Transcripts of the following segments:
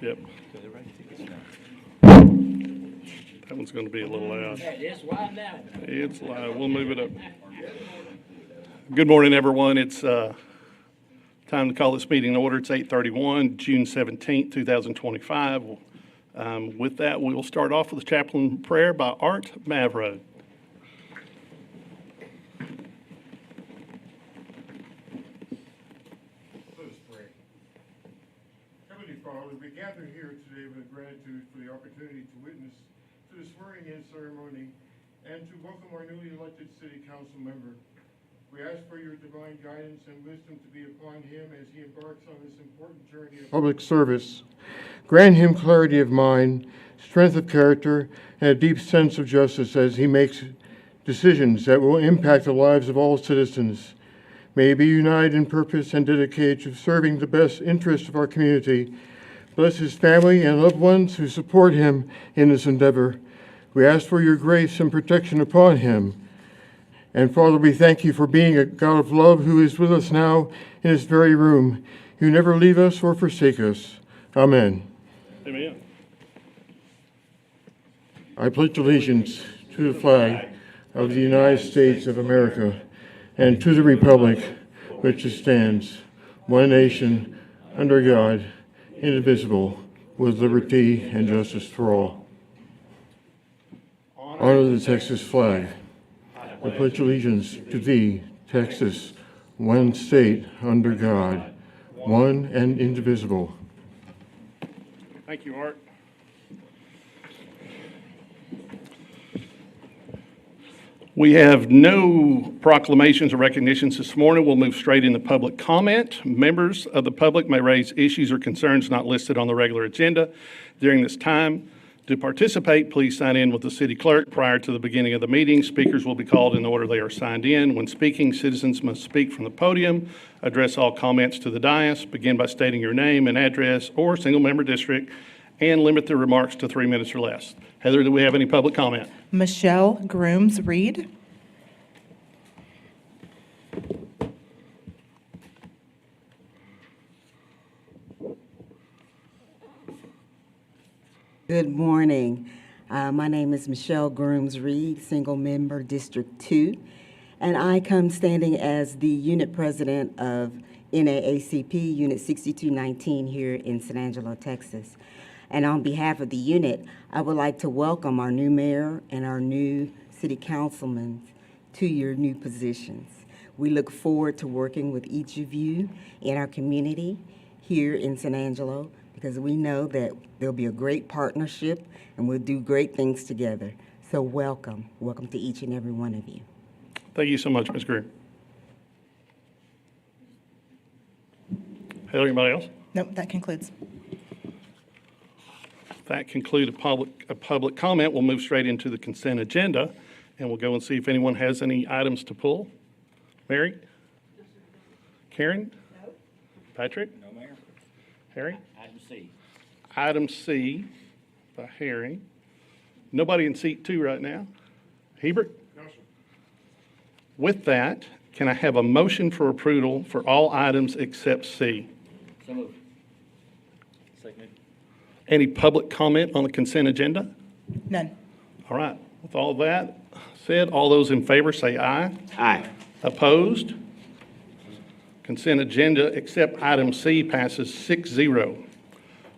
Yep. That one's going to be a little loud. It's wide now. It's loud. We'll move it up. Good morning, everyone. It's time to call this meeting to order. It's 8:31, June 17th, 2025. With that, we will start off with a chaplain prayer by Art Mavro. Father, we gather here today with gratitude for the opportunity to witness to the swearing-in ceremony and to welcome our newly elected city council member. We ask for your divine guidance and wisdom to be upon him as he embarks on this important journey of public service. Grant him clarity of mind, strength of character, and a deep sense of justice as he makes decisions that will impact the lives of all citizens. May he be united in purpose and dedicated to serving the best interests of our community. Bless his family and loved ones who support him in this endeavor. We ask for your grace and protection upon him. And Father, we thank you for being a God of love who is with us now in this very room. You never leave us or forsake us. Amen. Amen. I pledge allegiance to the flag of the United States of America and to the republic which stands, one nation, under God, indivisible, with liberty and justice for all. Honor the Texas flag. I pledge allegiance to thee, Texas, one state under God, one and indivisible. Thank you, Art. We have no proclamations or recognitions this morning. We'll move straight into public comment. Members of the public may raise issues or concerns not listed on the regular agenda during this time. To participate, please sign in with the city clerk prior to the beginning of the meeting. Speakers will be called in the order they are signed in. When speaking, citizens must speak from the podium, address all comments to the dais, begin by stating your name and address or single-member district, and limit their remarks to 3 minutes or less. Heather, do we have any public comment? Michelle Grooms-Reed. Good morning. My name is Michelle Grooms-Reed, single member District 2, and I come standing as the unit president of NAACP Unit 6219 here in San Angelo, Texas. And on behalf of the unit, I would like to welcome our new mayor and our new city councilmen to your new positions. We look forward to working with each of you in our community here in San Angelo, because we know that there'll be a great partnership and we'll do great things together. So welcome. Welcome to each and every one of you. Thank you so much, Ms. Greer. Heather, anybody else? Nope, that concludes. That concludes a public comment. We'll move straight into the consent agenda, and we'll go and see if anyone has any items to pull. Mary? Karen? No. Patrick? No, Mayor. Harry? Item C. Item C by Harry. Nobody in seat 2 right now. Hebert? No, sir. With that, can I have a motion for approval for all items except C? So moved. Second. Any public comment on the consent agenda? None. All right. With all that said, all those in favor say aye. Aye. Opposed? Consent agenda except item C passes 6-0.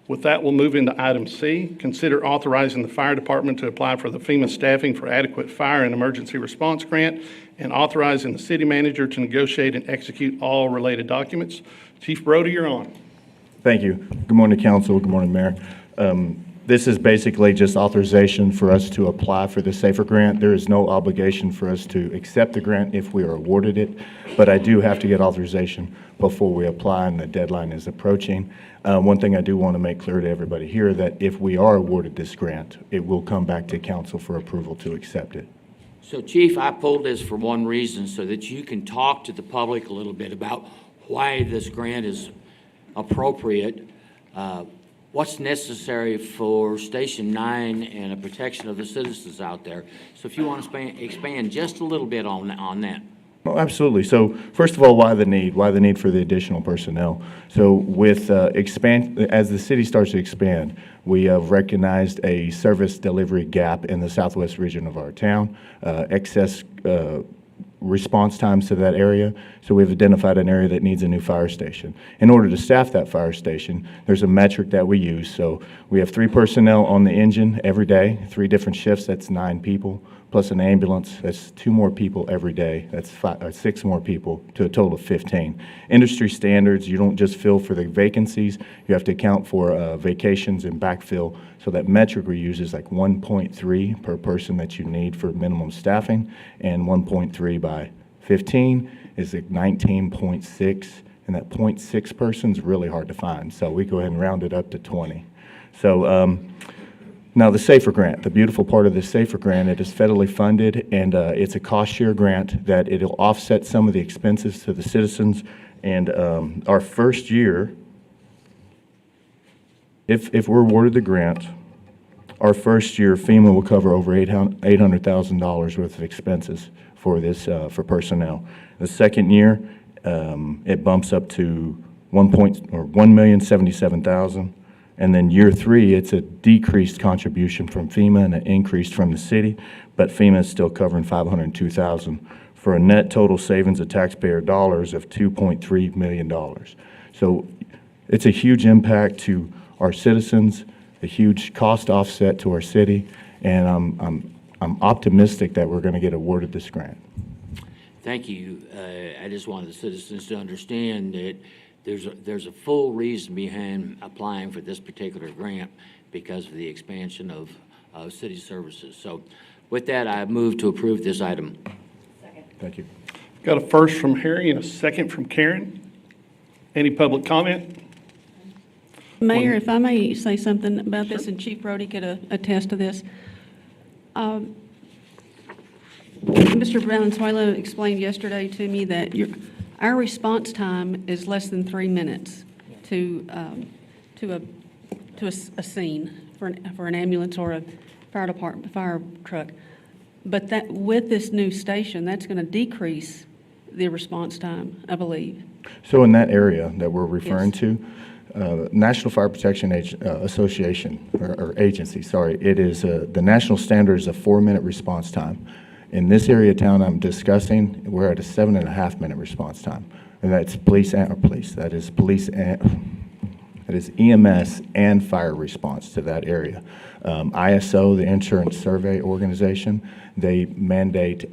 With that, we'll move into item C. Consider authorizing the fire department to apply for the FEMA staffing for adequate fire and emergency response grant and authorizing the city manager to negotiate and execute all related documents. Chief Brody, you're on. Thank you. Good morning, Council. Good morning, Mayor. This is basically just authorization for us to apply for the SAFER grant. There is no obligation for us to accept the grant if we are awarded it, but I do have to get authorization before we apply, and the deadline is approaching. One thing I do want to make clear to everybody here, that if we are awarded this grant, it will come back to Council for approval to accept it. So, Chief, I pulled this for one reason, so that you can talk to the public a little bit about why this grant is appropriate, what's necessary for Station 9 and a protection of the citizens out there. So if you want to expand just a little bit on that. Oh, absolutely. So first of all, why the need? Why the need for the additional personnel? So with as the city starts to expand, we have recognized a service delivery gap in the southwest region of our town, excess response times to that area. So we've identified an area that needs a new fire station. In order to staff that fire station, there's a metric that we use. So we have 3 personnel on the engine every day, 3 different shifts, that's 9 people, plus an ambulance, that's 2 more people every day, that's 6 more people, to a total of 15. Industry standards, you don't just fill for the vacancies, you have to account for vacations and backfill. So that metric we use is like 1.3 per person that you need for minimum staffing, and 1.3 by 15 is like 19.6, and that 0.6 person is really hard to find. So we go ahead and round it up to 20. So now the SAFER grant, the beautiful part of the SAFER grant, it is federally funded, and it's a cost share grant that it'll offset some of the expenses to the citizens. And our first year, if we're awarded the grant, our first year FEMA will cover over $800,000 worth of expenses for this for personnel. The second year, it bumps up to $1,077,000, and then year 3, it's a decreased contribution from FEMA and an increased from the city, but FEMA is still covering $502,000 for a net total savings of taxpayer dollars of $2.3 million. So it's a huge impact to our citizens, a huge cost offset to our city, and I'm optimistic that we're going to get awarded this grant. Thank you. I just wanted the citizens to understand that there's a full reason behind applying for this particular grant because of the expansion of city services. So with that, I move to approve this item. Thank you. Got a first from Harry and a second from Karen. Any public comment? Mayor, if I may say something about this, and Chief Brody could attest to this. Mr. Valenzuela explained yesterday to me that our response time is less than 3 minutes to a scene for an ambulance or a fire truck. But that with this new station, that's going to decrease the response time, I believe. So in that area that we're referring to, National Fire Protection Association, or agency, sorry, it is, the national standard is a 4-minute response time. In this area of town I'm discussing, we're at a 7.5-minute response time. And that's that is EMS and fire response to that area. ISO, the Insurance Survey Organization, they mandate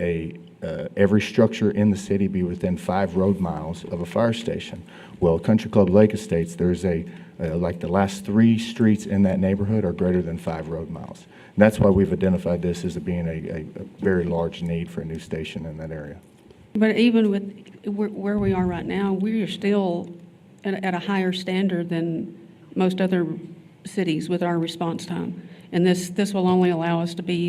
every structure in the city be within 5 road miles of a fire station. Well, Country Club Lake Estates, there's like the last 3 streets in that neighborhood are greater than 5 road miles. And that's why we've identified this as being a very large need for a new station in that area. But even with where we are right now, we are still at a higher standard than most other cities with our response time. And this will only allow us to be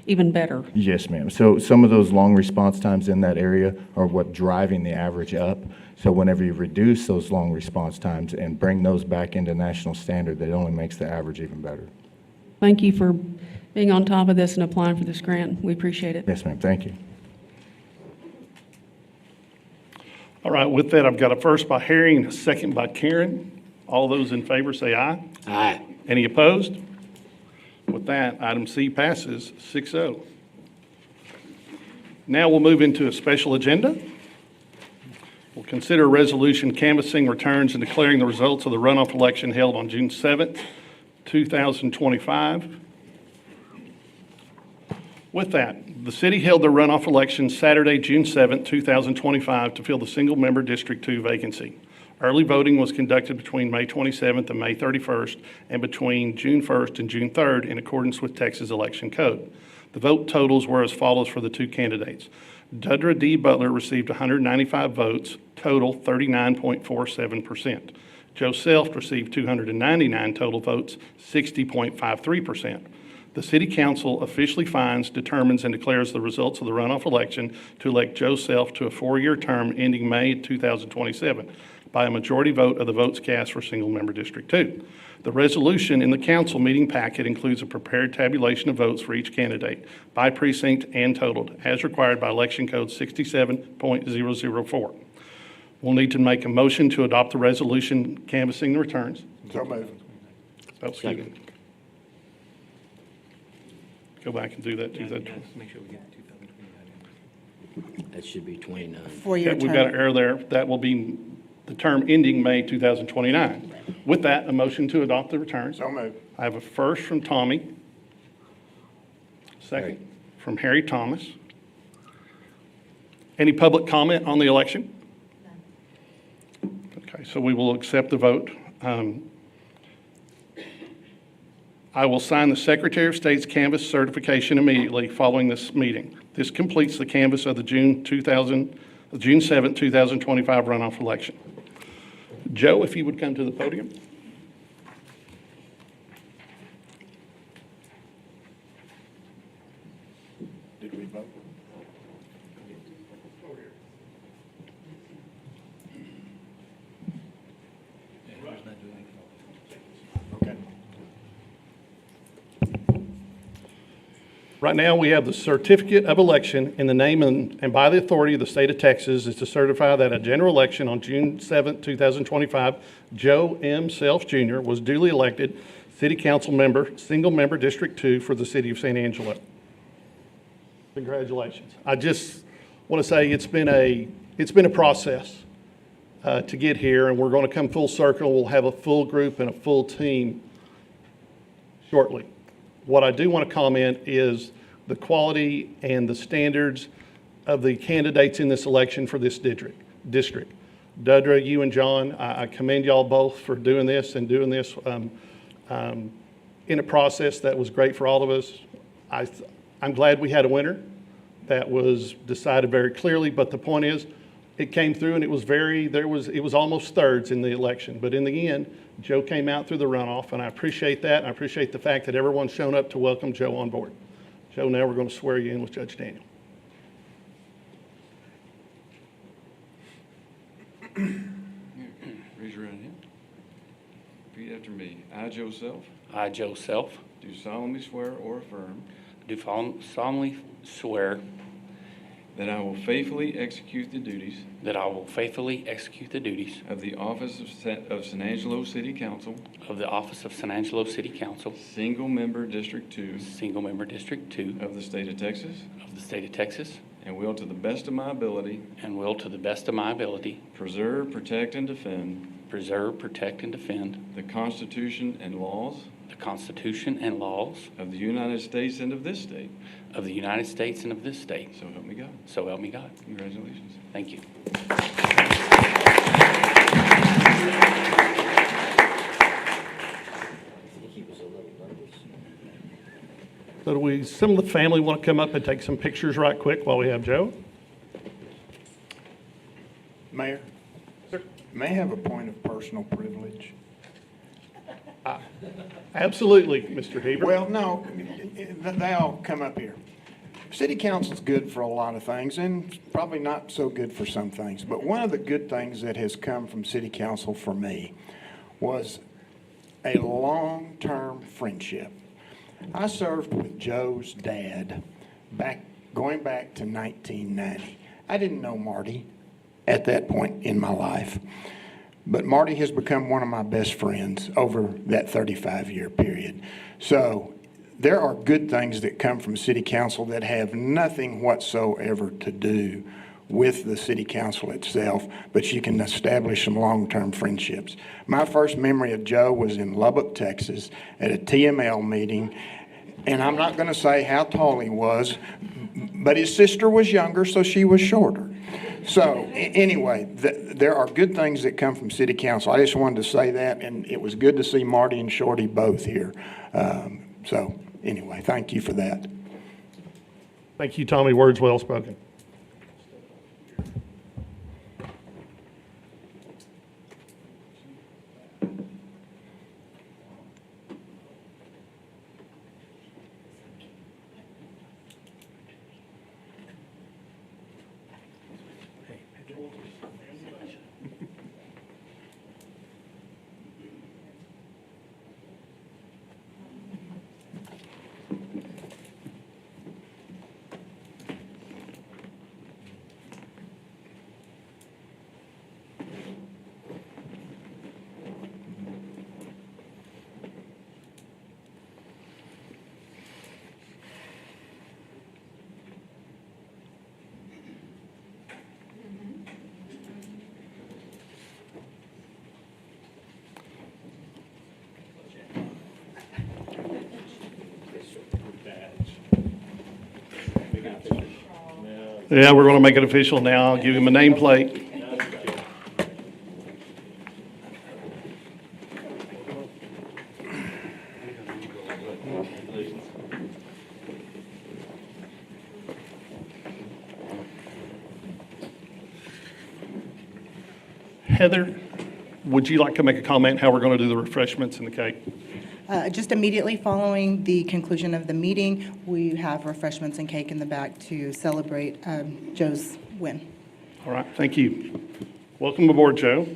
even better. Yes, ma'am. So some of those long response times in that area are what driving the average up. So whenever you reduce those long response times and bring those back into national standard, that only makes the average even better. Thank you for being on top of this and applying for this grant. We appreciate it. Yes, ma'am. Thank you. All right, with that, I've got a first by Harry and a second by Karen. All those in favor say aye. Aye. Any opposed? With that, item C passes 6-0. Now we'll move into a special agenda. We'll consider a resolution canvassing returns and declaring the results of the runoff election held on June 7th, 2025. With that, the city held the runoff election Saturday, June 7th, 2025 to fill the single-member District 2 vacancy. Early voting was conducted between May 27th and May 31st and between June 1st and June 3rd in accordance with Texas Election Code. The vote totals were as follows for the 2 candidates. Dudra D. Butler received 195 votes, total 39.47%. Joe Self received 299 total votes, 60.53%. The City Council officially finds, determines, and declares the results of the runoff election to elect Joe Self to a 4-year term ending May 2027. by a majority vote of the votes cast for single-member District 2. The resolution in the council meeting packet includes a prepared tabulation of votes for each candidate by precinct and totaled, as required by Election Code 67.004. We'll need to make a motion to adopt the resolution canvassing the returns. So moved. Oh, excuse me. Go back and do that. Make sure we get 2029. That should be 29. Four-year We've got an term. error there. That will be the term ending May 2029. With that, a motion to adopt the returns. So moved. I have a first from Tommy. Second from Harry Thomas. Any public comment on the election? Okay, so we will accept the vote. I will sign the Secretary of State's canvass certification immediately following this meeting. This completes the canvass of the June 7, 2025 runoff election. Joe, if you would come to the podium. Did we vote? Okay. Right now, we have the certificate of election in the name and by the authority of the state of Texas is to certify that a general election on June 7, 2025, Joe M. Self Jr. was duly elected city council member, single member District 2 for the city of San Angelo. Congratulations. I just want to say it's been a process to get here, and we're going to come full circle. We'll have a full group and a full team shortly. What I do want to comment is the quality and the standards of the candidates in this election for this district. Dudra, you and John, I commend y'all both for doing this and doing this in a process that was great for all of us. I'm glad we had a winner that was decided very clearly, but the point is, it came through and it was almost thirds in the election. But in the end, Joe came out through the runoff, and I appreciate that. And I appreciate the fact that everyone's shown up to welcome Joe on board. Joe, now we're going to swear you in with Judge Daniel. Raise your right hand. Repeat after me. I, Joe Self, I, Joe Self, do solemnly swear or affirm do solemnly swear that I will faithfully execute the duties that I will faithfully execute the duties of the office of San Angelo City Council, of the office of San Angelo City Council, Single Member District 2 single member District 2 of the state of Texas, of the state of Texas, and will to the best of my ability and will to the best of my ability preserve, protect, and defend preserve, protect, and defend the Constitution and laws the Constitution and laws of the United States and of this state. of the United States and of this state. So help me God. So help me God. Congratulations. Thank you. So some of the family want to come up and take some pictures right quick while we have Joe? Mayor? Sir? May I have a point of personal privilege? Absolutely, Mr. Heber. Well, no, they all come up here. City council's good for a lot of things and probably not so good for some things. But one of the good things that has come from city council for me was a long-term friendship. I served with Joe's dad going back to 1990. I didn't know Marty at that point in my life. But Marty has become one of my best friends over that 35-year period. So there are good things that come from city council that have nothing whatsoever to do with the city council itself, but you can establish some long-term friendships. My first memory of Joe was in Lubbock, Texas, at a TML meeting, and I'm not going to say how tall he was, but his sister was younger, so she was shorter. So anyway, there are good things that come from city council. I just wanted to say that, and it was good to see Marty and Shorty both here. So anyway, thank you for that. Thank you, Tommy. Words well spoken. Yeah, we're going to make it official now. I'll give him a nameplate. Heather, would you like to make a comment how we're going to do the refreshments and the cake? Just immediately following the conclusion of the meeting, we have refreshments and cake in the back to celebrate Joe's win. All right, thank you. Welcome aboard, Joe.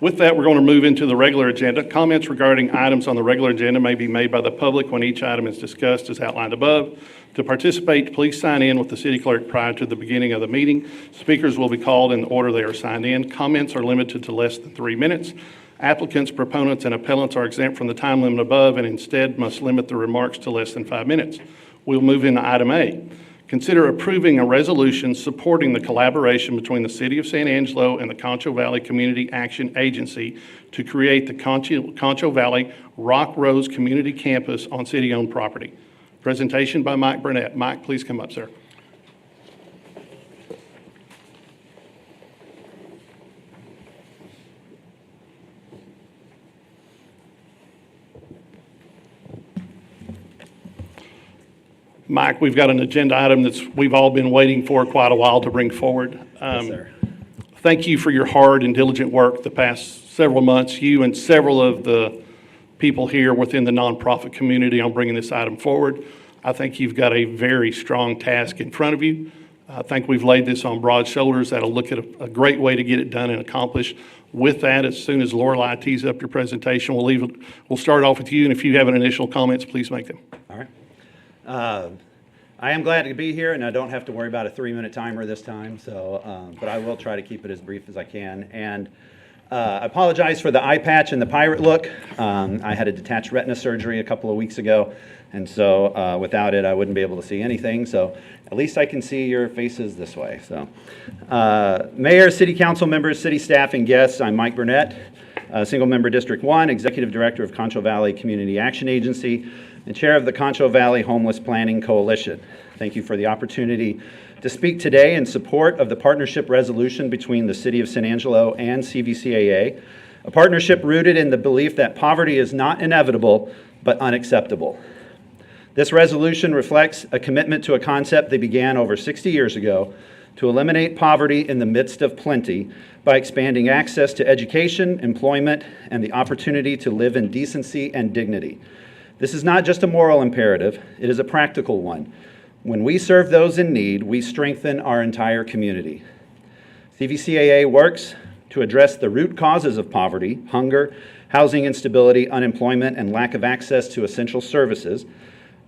With that, we're going to move into the regular agenda. Comments regarding items on the regular agenda may be made by the public when each item is discussed as outlined above. To participate, please sign in with the city clerk prior to the beginning of the meeting. Speakers will be called in the order they are signed in. Comments are limited to less than 3 minutes. Applicants, proponents, and appellants are exempt from the time limit above and instead must limit their remarks to less than 5 minutes. We'll move into item A. Consider approving a resolution supporting the collaboration between the City of San Angelo and the Concho Valley Community Action Agency to create the Concho Valley Rock Rose Community Campus on city-owned property. Presentation by Mike Burnett. Mike, please come up, sir. Mike, we've got an agenda item we've all been waiting for quite a while to bring forward. Yes, sir. Thank you for your hard and diligent work the past several months, you and several of the people here within the nonprofit community on bringing this item forward. I think you've got a very strong task in front of you. I think we've laid this on broad shoulders. That'll look at a great way to get it done and accomplished. With that, as soon as Lorelei tees up your presentation, we'll start off with you, and if you have any initial comments, please make them. All right. I am glad to be here, and I don't have to worry about a 3-minute timer this time. But I will try to keep it as brief as I can. And I apologize for the eye patch and the pirate look. I had a detached retina surgery a couple of weeks ago, and so without it, I wouldn't be able to see anything. So at least I can see your faces this way. So, Mayor, City Council members, city staff, and guests, I'm Mike Burnett, Single Member District 1, Executive Director of Concho Valley Community Action Agency, and Chair of the Concho Valley Homeless Planning Coalition. Thank you for the opportunity to speak today in support of the partnership resolution between the City of San Angelo and CVCAA, a partnership rooted in the belief that poverty is not inevitable, but unacceptable. This resolution reflects a commitment to a concept that began over 60 years ago to eliminate poverty in the midst of plenty by expanding access to education, employment, and the opportunity to live in decency and dignity. This is not just a moral imperative, it is a practical one. When we serve those in need, we strengthen our entire community. CVCAA works to address the root causes of poverty, hunger, housing instability, unemployment, and lack of access to essential services.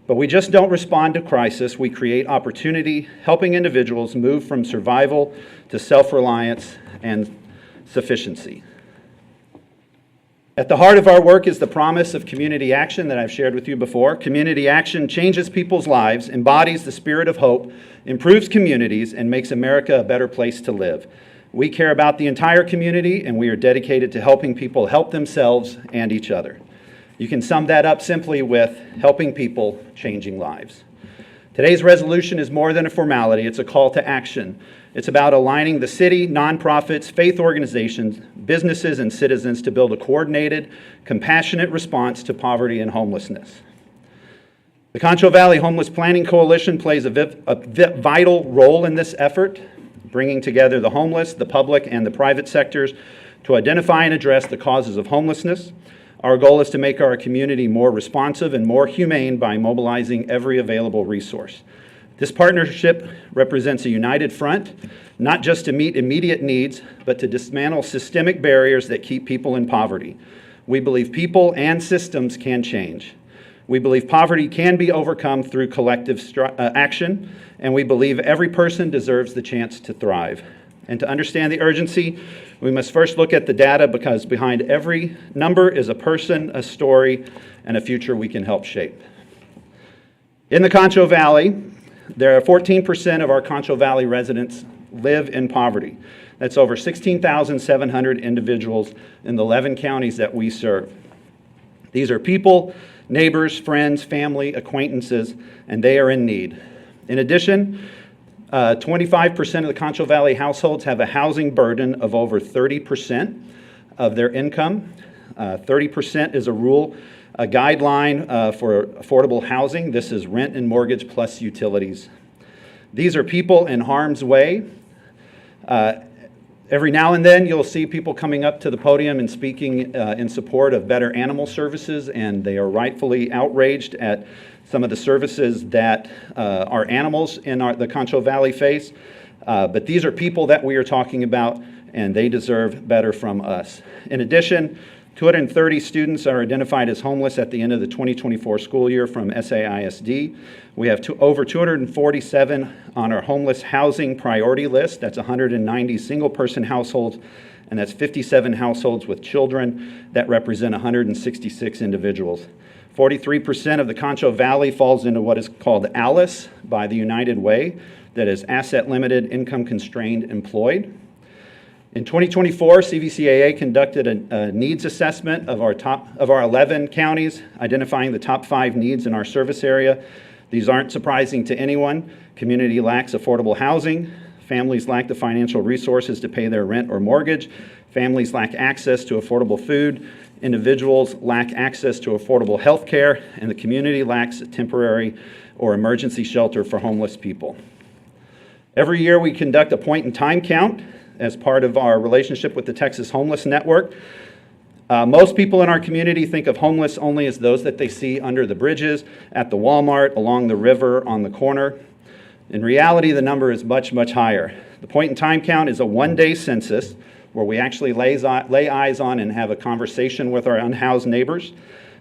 But we just don't respond to crisis, we create opportunity, helping individuals move from survival to self-reliance and sufficiency. At the heart of our work is the promise of community action that I've shared with you before. Community action changes people's lives, embodies the spirit of hope, improves communities, and makes America a better place to live. We care about the entire community, and we are dedicated to helping people help themselves and each other. You can sum that up simply with helping people, changing lives. Today's resolution is more than a formality, it's a call to action. It's about aligning the city, nonprofits, faith organizations, businesses, and citizens to build a coordinated, compassionate response to poverty and homelessness. The Concho Valley Homeless Planning Coalition plays a vital role in this effort, bringing together the homeless, the public, and the private sectors to identify and address the causes of homelessness. Our goal is to make our community more responsive and more humane by mobilizing every available resource. This partnership represents a united front, not just to meet immediate needs, but to dismantle systemic barriers that keep people in poverty. We believe people and systems can change. We believe poverty can be overcome through collective action, and we believe every person deserves the chance to thrive. And to understand the urgency, we must first look at the data, because behind every number is a person, a story, and a future we can help shape. In the Concho Valley, there are 14% of our Concho Valley residents live in poverty. That's over 16,700 individuals in the 11 counties that we serve. These are people, neighbors, friends, family, acquaintances, and they are in need. In addition, 25% of the Concho Valley households have a housing burden of over 30% of their income. 30% is a rule, a guideline for affordable housing. This is rent and mortgage plus utilities. These are people in harm's way. Every now and then, you'll see people coming up to the podium and speaking in support of better animal services, and they are rightfully outraged at some of the services that our animals in the Concho Valley face. But these are people that we are talking about, and they deserve better from us. In addition, 230 students are identified as homeless at the end of the 2024 school year from SAISD. We have over 247 on our homeless housing priority list. That's 190 single-person households, and that's 57 households with children that represent 166 individuals. 43% of the Concho Valley falls into what is called ALICE by the United Way, that is asset limited, income constrained, employed. In 2024, CVCAA conducted a needs assessment of our 11 counties, identifying the top 5 needs in our service area. These aren't surprising to anyone. Community lacks affordable housing. Families lack the financial resources to pay their rent or mortgage. Families lack access to affordable food. Individuals lack access to affordable health care, and the community lacks a temporary or emergency shelter for homeless people. Every year we conduct a point in time count as part of our relationship with the Texas Homeless Network. Most people in our community think of homeless only as those that they see under the bridges, at the Walmart, along the river, on the corner. In reality, the number is much, much higher. The point in time count is a one-day census where we actually lay eyes on and have a conversation with our unhoused neighbors.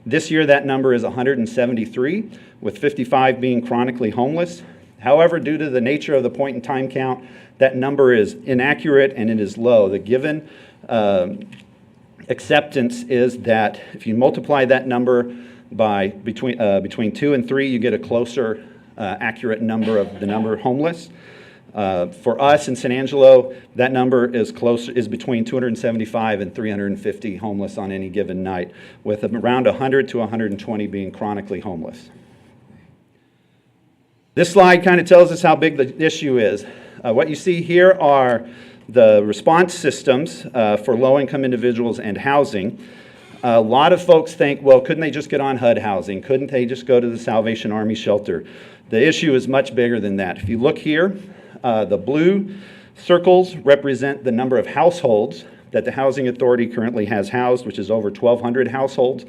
This year, that number is 173, with 55 being chronically homeless. However, due to the nature of the point in time count, that number is inaccurate and it is low. The given acceptance is that if you multiply that number by between 2 and 3, you get a closer, accurate number of the number homeless. For us in Sanangelo, that number is between 275 and 350 homeless on any given night, with around 100 to 120 being chronically homeless. This slide kind of tells us how big the issue is. What you see here are the response systems for low-income individuals and housing. A lot of folks think, well, couldn't they just get on HUD housing? Couldn't they just go to the Salvation Army shelter? The issue is much bigger than that. If you look here, the blue circles represent the number of households that the Housing Authority currently has housed, which is over 1,200 households.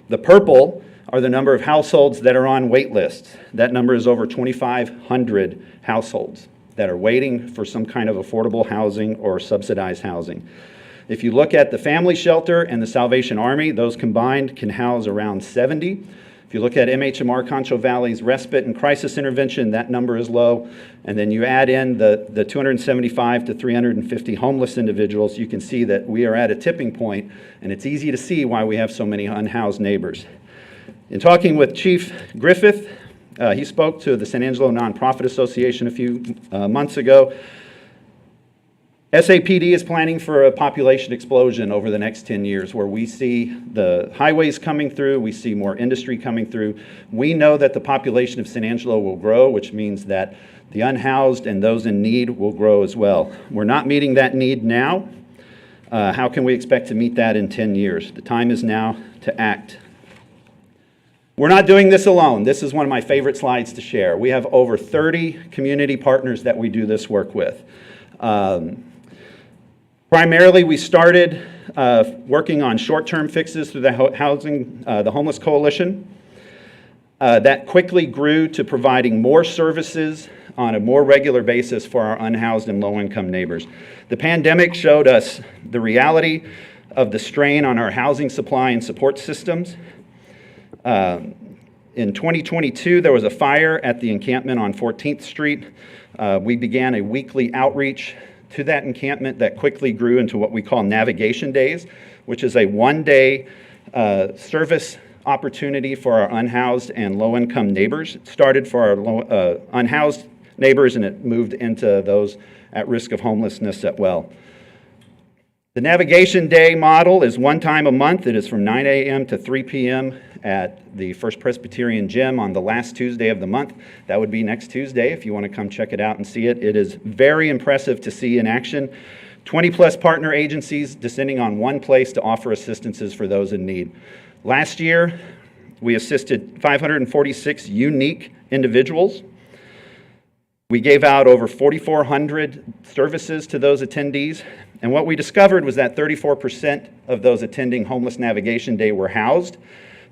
The purple are the number of households that are on wait lists. That number is over 2,500 households that are waiting for some kind of affordable housing or subsidized housing. If you look at the family shelter and the Salvation Army, those combined can house around 70. If you look at MHMR Concho Valley's respite and crisis intervention, that number is low. And then you add in the 275 to 350 homeless individuals, you can see that we are at a tipping point, and it's easy to see why we have so many unhoused neighbors. In talking with Chief Griffith, he spoke to the San Angelo Nonprofit Association a few months ago. SAPD is planning for a population explosion over the next 10 years where we see the highways coming through, we see more industry coming through. We know that the population of San Angelo will grow, which means that the unhoused and those in need will grow as well. We're not meeting that need now. How can we expect to meet that in 10 years? The time is now to act. We're not doing this alone. This is one of my favorite slides to share. We have over 30 community partners that we do this work with. Primarily, we started working on short-term fixes through the Homeless Coalition. That quickly grew to providing more services on a more regular basis for our unhoused and low-income neighbors. The pandemic showed us the reality of the strain on our housing supply and support systems. In 2022, there was a fire at the encampment on 14th Street. We began a weekly outreach to that encampment that quickly grew into what we call navigation days, which is a one-day service opportunity for our unhoused and low-income neighbors. It started for our unhoused neighbors, and it moved into those at risk of homelessness as well. The navigation day model is one time a month. It is from 9 a.m. to 3 p.m. at the First Presbyterian Gym on the last Tuesday of the month. That would be next Tuesday if you want to come check it out and see it. It is very impressive to see in action. 20-plus partner agencies descending on one place to offer assistances for those in need. Last year, we assisted 546 unique individuals. We gave out over 4,400 services to those attendees. And what we discovered was that 34% of those attending Homeless Navigation Day were housed,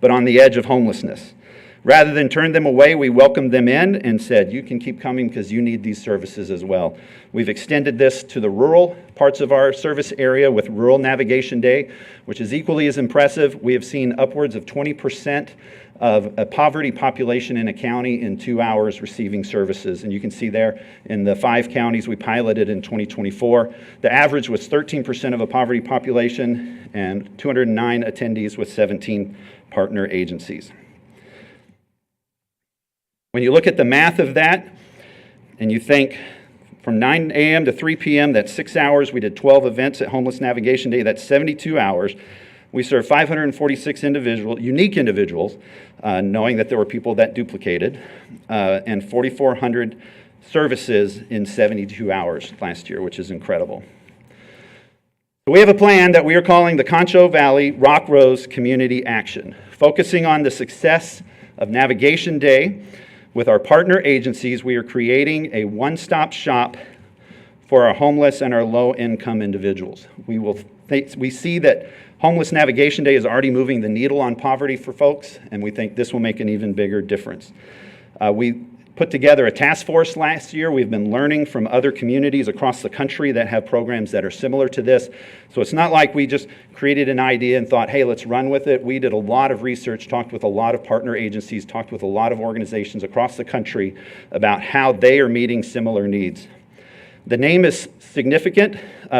but on the edge of homelessness. Rather than turn them away, we welcomed them in and said, you can keep coming because you need these services as well. We've extended this to the rural parts of our service area with Rural Navigation Day, which is equally as impressive. We have seen upwards of 20% of a poverty population in a county in 2 hours receiving services. And you can see there in the 5 counties we piloted in 2024, the average was 13% of a poverty population and 209 attendees with 17 partner agencies. When you look at the math of that, and you think from 9 a.m. to 3 p.m., that's 6 hours. We did 12 events at Homeless Navigation Day. That's 72 hours. We served 546 unique individuals, knowing that there were people that duplicated, and 4,400 services in 72 hours last year, which is incredible. So we have a plan that we are calling the Concho Valley Rock Rose Community Action, focusing on the success of Navigation Day. With our partner agencies, we are creating a one-stop shop for our homeless and our low-income individuals. We see that Homeless Navigation Day is already moving the needle on poverty for folks, and we think this will make an even bigger difference. We put together a task force last year. We've been learning from other communities across the country that have programs that are similar to this. So it's not like we just created an idea and thought, hey, let's run with it. We did a lot of research, talked with a lot of partner agencies, talked with a lot of organizations across the country about how they are meeting similar needs. The name is significant.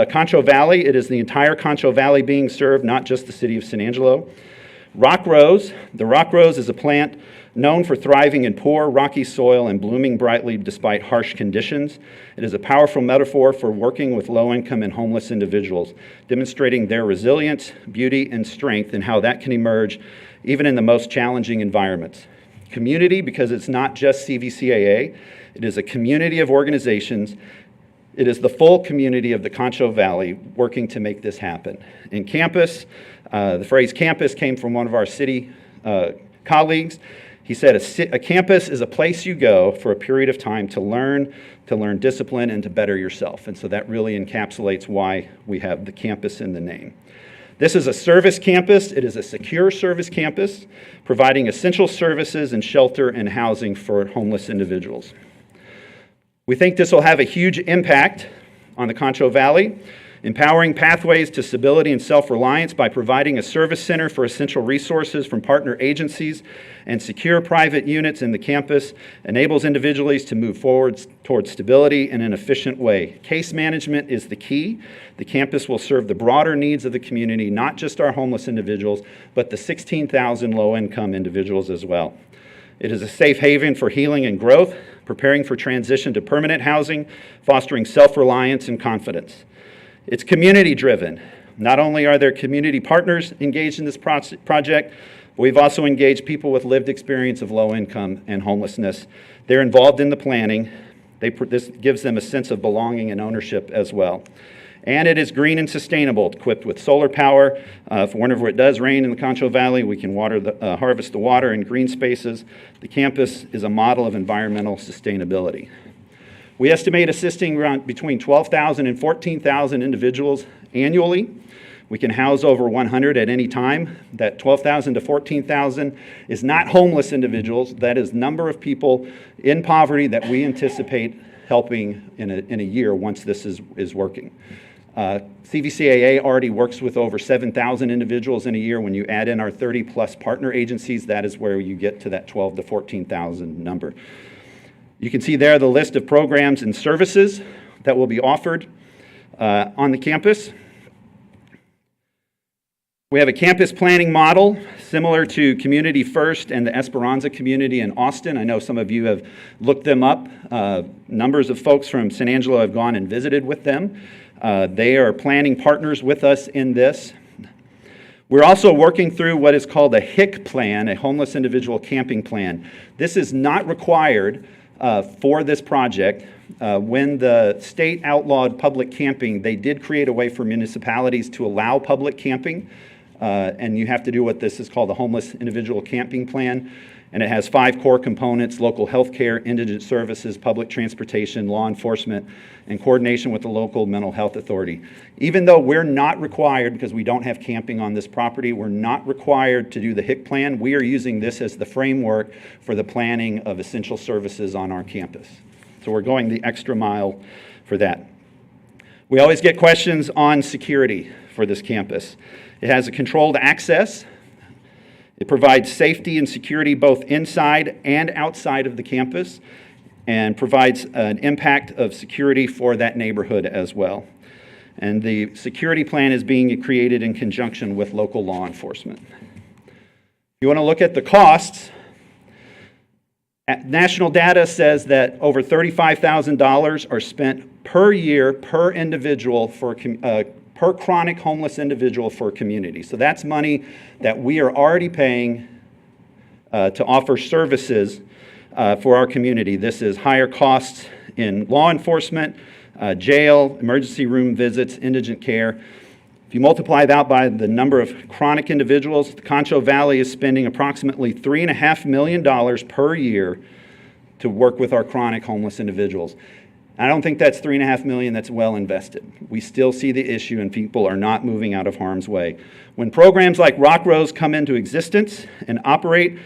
Concho Valley, it is the entire Concho Valley being served, not just the city of San Angelo. Rock Rose, the rock rose is a plant known for thriving in poor, rocky soil and blooming brightly despite harsh conditions. It is a powerful metaphor for working with low-income and homeless individuals, demonstrating their resilience, beauty, and strength and how that can emerge even in the most challenging environments. Community, because it's not just CVCAA, it is a community of organizations. It is the full community of the Concho Valley working to make this happen. In campus, the phrase campus came from one of our city colleagues. He said, a campus is a place you go for a period of time to learn discipline, and to better yourself. And so that really encapsulates why we have the campus in the name. This is a service campus. It is a secure service campus, providing essential services and shelter and housing for homeless individuals. We think this will have a huge impact on the Concho Valley, empowering pathways to stability and self-reliance by providing a service center for essential resources from partner agencies and secure private units in the campus enables individuals to move forward towards stability in an efficient way. Case management is the key. The campus will serve the broader needs of the community, not just our homeless individuals, but the 16,000 low-income individuals as well. It is a safe haven for healing and growth, preparing for transition to permanent housing, fostering self-reliance and confidence. It's community-driven. Not only are there community partners engaged in this project, but we've also engaged people with lived experience of low income and homelessness. They're involved in the planning. This gives them a sense of belonging and ownership as well. And it is green and sustainable, equipped with solar power. For whenever it does rain in the Concho Valley, we can harvest the water in green spaces. The campus is a model of environmental sustainability. We estimate assisting around between 12,000 and 14,000 individuals annually. We can house over 100 at any time. That 12,000 to 14,000 is not homeless individuals. That is number of people in poverty that we anticipate helping in a year once this is working. CVCAA already works with over 7,000 individuals in a year. When you add in our 30-plus partner agencies, that is where you get to that 12,000 to 14,000 number. You can see there the list of programs and services that will be offered on the campus. We have a campus planning model similar to Community First and the Esperanza community in Austin. I know some of you have looked them up. Numbers of folks from San Angelo have gone and visited with them. They are planning partners with us in this. We're also working through what is called a HIC plan, a homeless individual camping plan. This is not required for this project. When the state outlawed public camping, they did create a way for municipalities to allow public camping, and you have to do what this is called the homeless individual camping plan. And it has 5 core components: local health care, indigent services, public transportation, law enforcement, and coordination with the local mental health authority. Even though we're not required, because we don't have camping on this property, we're not required to do the HIC plan. We are using this as the framework for the planning of essential services on our campus. So we're going the extra mile for that. We always get questions on security for this campus. It has a controlled access. It provides safety and security both inside and outside of the campus, and provides an impact of security for that neighborhood as well. And the security plan is being created in conjunction with local law enforcement. If you want to look at the costs, national data says that over $35,000 are spent per year per individual for per chronic homeless individual for a community. So that's money that we are already paying to offer services for our community. This is higher costs in law enforcement, jail, emergency room visits, indigent care. If you multiply that by the number of chronic individuals, the Concho Valley is spending approximately $3.5 million per year to work with our chronic homeless individuals. I don't think that's $3.5 million that's well invested. We still see the issue, and people are not moving out of harm's way. When programs like Rock Rose come into existence and operate,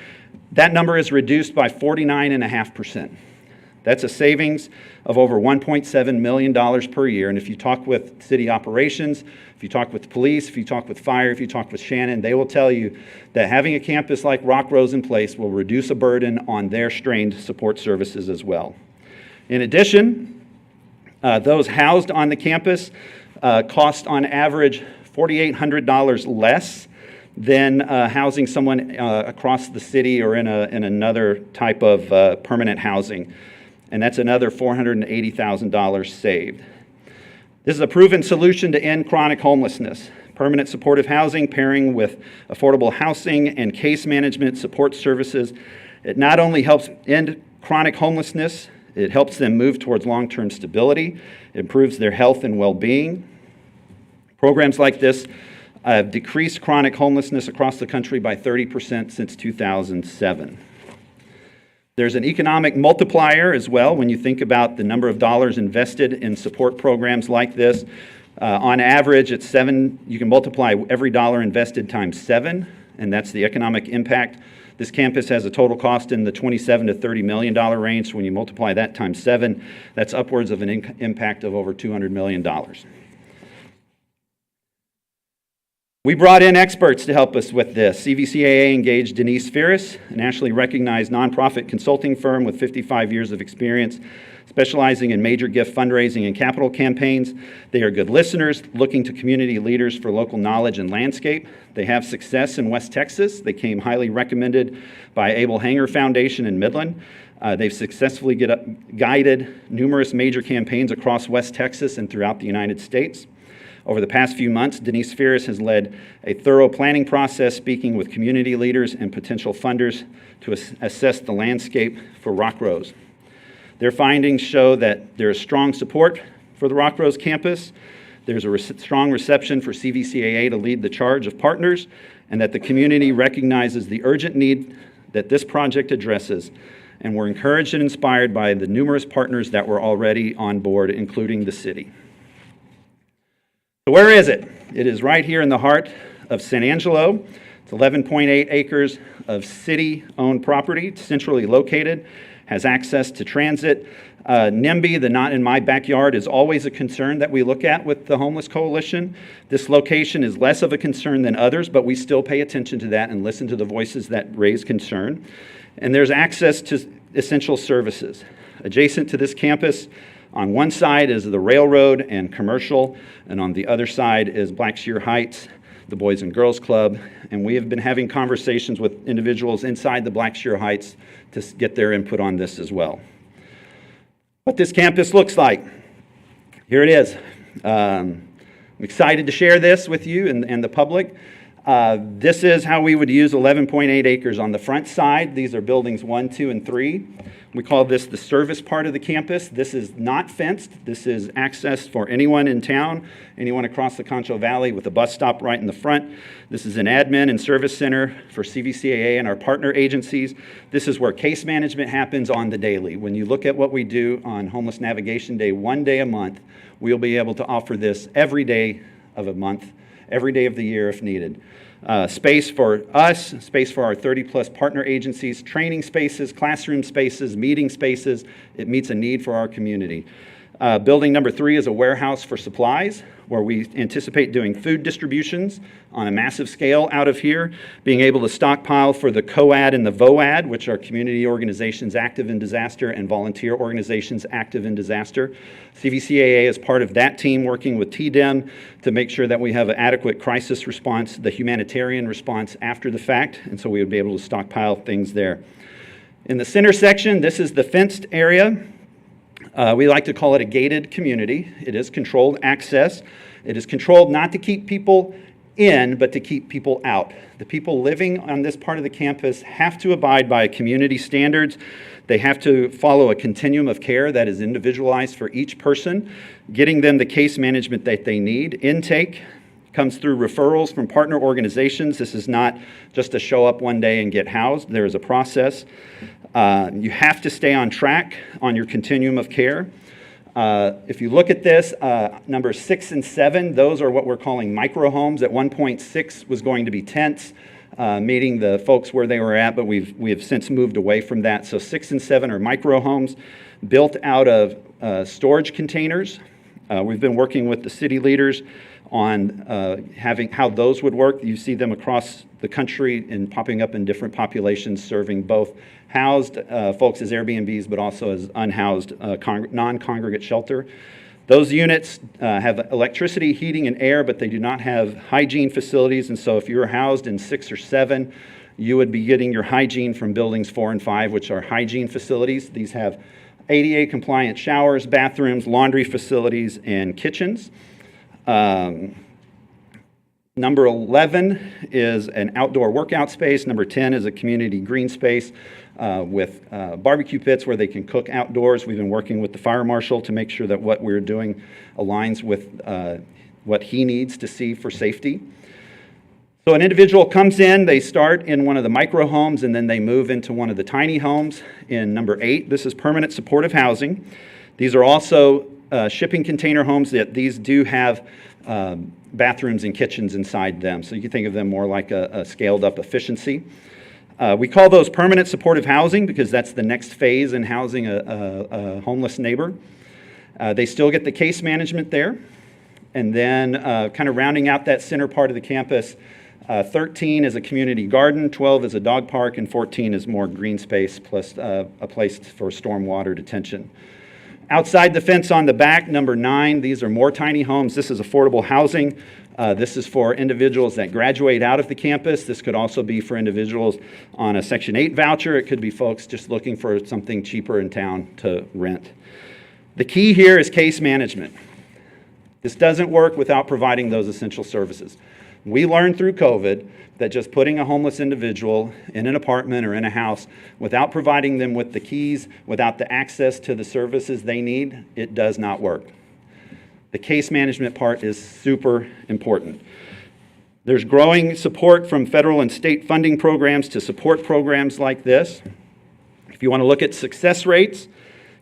that number is reduced by 49.5%. That's a savings of over $1.7 million per year. And if you talk with city operations, if you talk with the police, if you talk with fire, if you talk with Shannon, they will tell you that having a campus like Rock Rose in place will reduce a burden on their strained support services as well. In addition, those housed on the campus cost on average $4,800 less than housing someone across the city or in another type of permanent housing. And that's another $480,000 saved. This is a proven solution to end chronic homelessness. Permanent supportive housing pairing with affordable housing and case management support services. It not only helps end chronic homelessness, it helps them move towards long-term stability, improves their health and well-being. Programs like this have decreased chronic homelessness across the country by 30% since 2007. There's an economic multiplier as well when you think about the number of dollars invested in support programs like this. On average, it's 7. You can multiply every dollar invested times 7, and that's the economic impact. This campus has a total cost in the $27 to $30 million range. So when you multiply that times 7, that's upwards of an impact of over $200 million. We brought in experts to help us with this. CVCAA engaged Denise Ferris, a nationally recognized nonprofit consulting firm with 55 years of experience, specializing in major gift fundraising and capital campaigns. They are good listeners, looking to community leaders for local knowledge and landscape. They have success in West Texas. They came highly recommended by Abel Hanger Foundation in Midland. They've successfully guided numerous major campaigns across West Texas and throughout the United States. Over the past few months, Denise Ferris has led a thorough planning process, speaking with community leaders and potential funders to assess the landscape for Rock Rose. Their findings show that there is strong support for the Rock Rose campus, there's a strong reception for CVCAA to lead the charge of partners, and that the community recognizes the urgent need that this project addresses, and we're encouraged and inspired by the numerous partners that were already on board, including the city. So where is it? It is right here in the heart of San Angelo. It's 11.8 acres of city-owned property, centrally located, has access to transit. NIMBY, the not in my backyard, is always a concern that we look at with the Homeless Coalition. This location is less of a concern than others, but we still pay attention to that and listen to the voices that raise concern. And there's access to essential services. Adjacent to this campus, on one side is the railroad and commercial, and on the other side is Blackshear Heights, the Boys and Girls Club, and we have been having conversations with individuals inside the Blackshear Heights to get their input on this as well. What this campus looks like. Here it is. I'm excited to share this with you and the public. This is how we would use 11.8 acres. On the front side, these are buildings 1, 2, and 3. We call this the service part of the campus. This is not fenced. This is access for anyone in town, anyone across the Concho Valley, with a bus stop right in the front. This is an admin and service center for CVCAA and our partner agencies. This is where case management happens on the daily. When you look at what we do on Homeless Navigation Day, 1 day a month, we'll be able to offer this every day of a month, every day of the year if needed. Space for us, space for our 30-plus partner agencies, training spaces, classroom spaces, meeting spaces. It meets a need for our community. Building number 3 is a warehouse for supplies, where we anticipate doing food distributions on a massive scale out of here, being able to stockpile for the COAD and the VOAD, which are community organizations active in disaster and volunteer organizations active in disaster. CVCAA is part of that team, working with TDEM to make sure that we have an adequate crisis response, the humanitarian response after the fact, and so we would be able to stockpile things there. In the center section, this is the fenced area. We like to call it a gated community. It is controlled access. It is controlled not to keep people in, but to keep people out. The people living on this part of the campus have to abide by community standards. They have to follow a continuum of care that is individualized for each person, getting them the case management that they need. Intake comes through referrals from partner organizations. This is not just to show up one day and get housed. There is a process. You have to stay on track on your continuum of care. If you look at this, number 6 and 7, those are what we're calling micro homes. At one point, 6 was going to be tents, meeting the folks where they were at, but we have since moved away from that. So 6 and 7 are micro homes built out of storage containers. We've been working with the city leaders on having how those would work. You see them across the country and popping up in different populations, serving both housed folks as Airbnbs, but also as unhoused non-congregate shelter. Those units have electricity, heating, and air, but they do not have hygiene facilities. And so if you were housed in 6 or 7, you would be getting your hygiene from buildings 4 and 5, which are hygiene facilities. These have ADA compliant showers, bathrooms, laundry facilities, and kitchens. Number 11 is an outdoor workout space. Number 10 is a community green space with barbecue pits where they can cook outdoors. We've been working with the fire marshal to make sure that what we're doing aligns with what he needs to see for safety. So an individual comes in, they start in one of the micro homes, and then they move into one of the tiny homes in number 8. This is permanent supportive housing. These are also shipping container homes. That these do have bathrooms and kitchens inside them. So you can think of them more like a scaled up efficiency. We call those permanent supportive housing because that's the next phase in housing a homeless neighbor. They still get the case management there. And then kind of rounding out that center part of the campus, 13 is a community garden, 12 is a dog park, and 14 is more green space plus a place for stormwater detention. Outside the fence on the back, number 9, these are more tiny homes. This is affordable housing. This is for individuals that graduate out of the campus. This could also be for individuals on a Section 8 voucher. It could be folks just looking for something cheaper in town to rent. The key here is case management. This doesn't work without providing those essential services. We learned through COVID that just putting a homeless individual in an apartment or in a house without providing them with the keys, without the access to the services they need, it does not work. The case management part is super important. There's growing support from federal and state funding programs to support programs like this. If you want to look at success rates,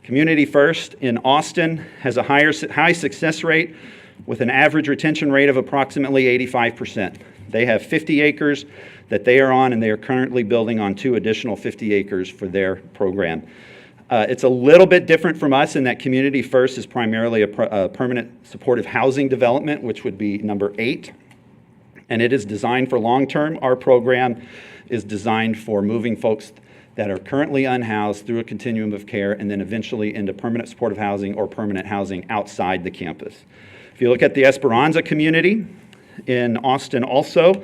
Community First in Austin has a high success rate with an average retention rate of approximately 85%. They have 50 acres that they are on, and they are currently building on 2 additional 50 acres for their program. It's a little bit different from us in that Community First is primarily a permanent supportive housing development, which would be number 8, and it is designed for long-term. Our program is designed for moving folks that are currently unhoused through a continuum of care and then eventually into permanent supportive housing or permanent housing outside the campus. If you look at the Esperanza community in Austin also,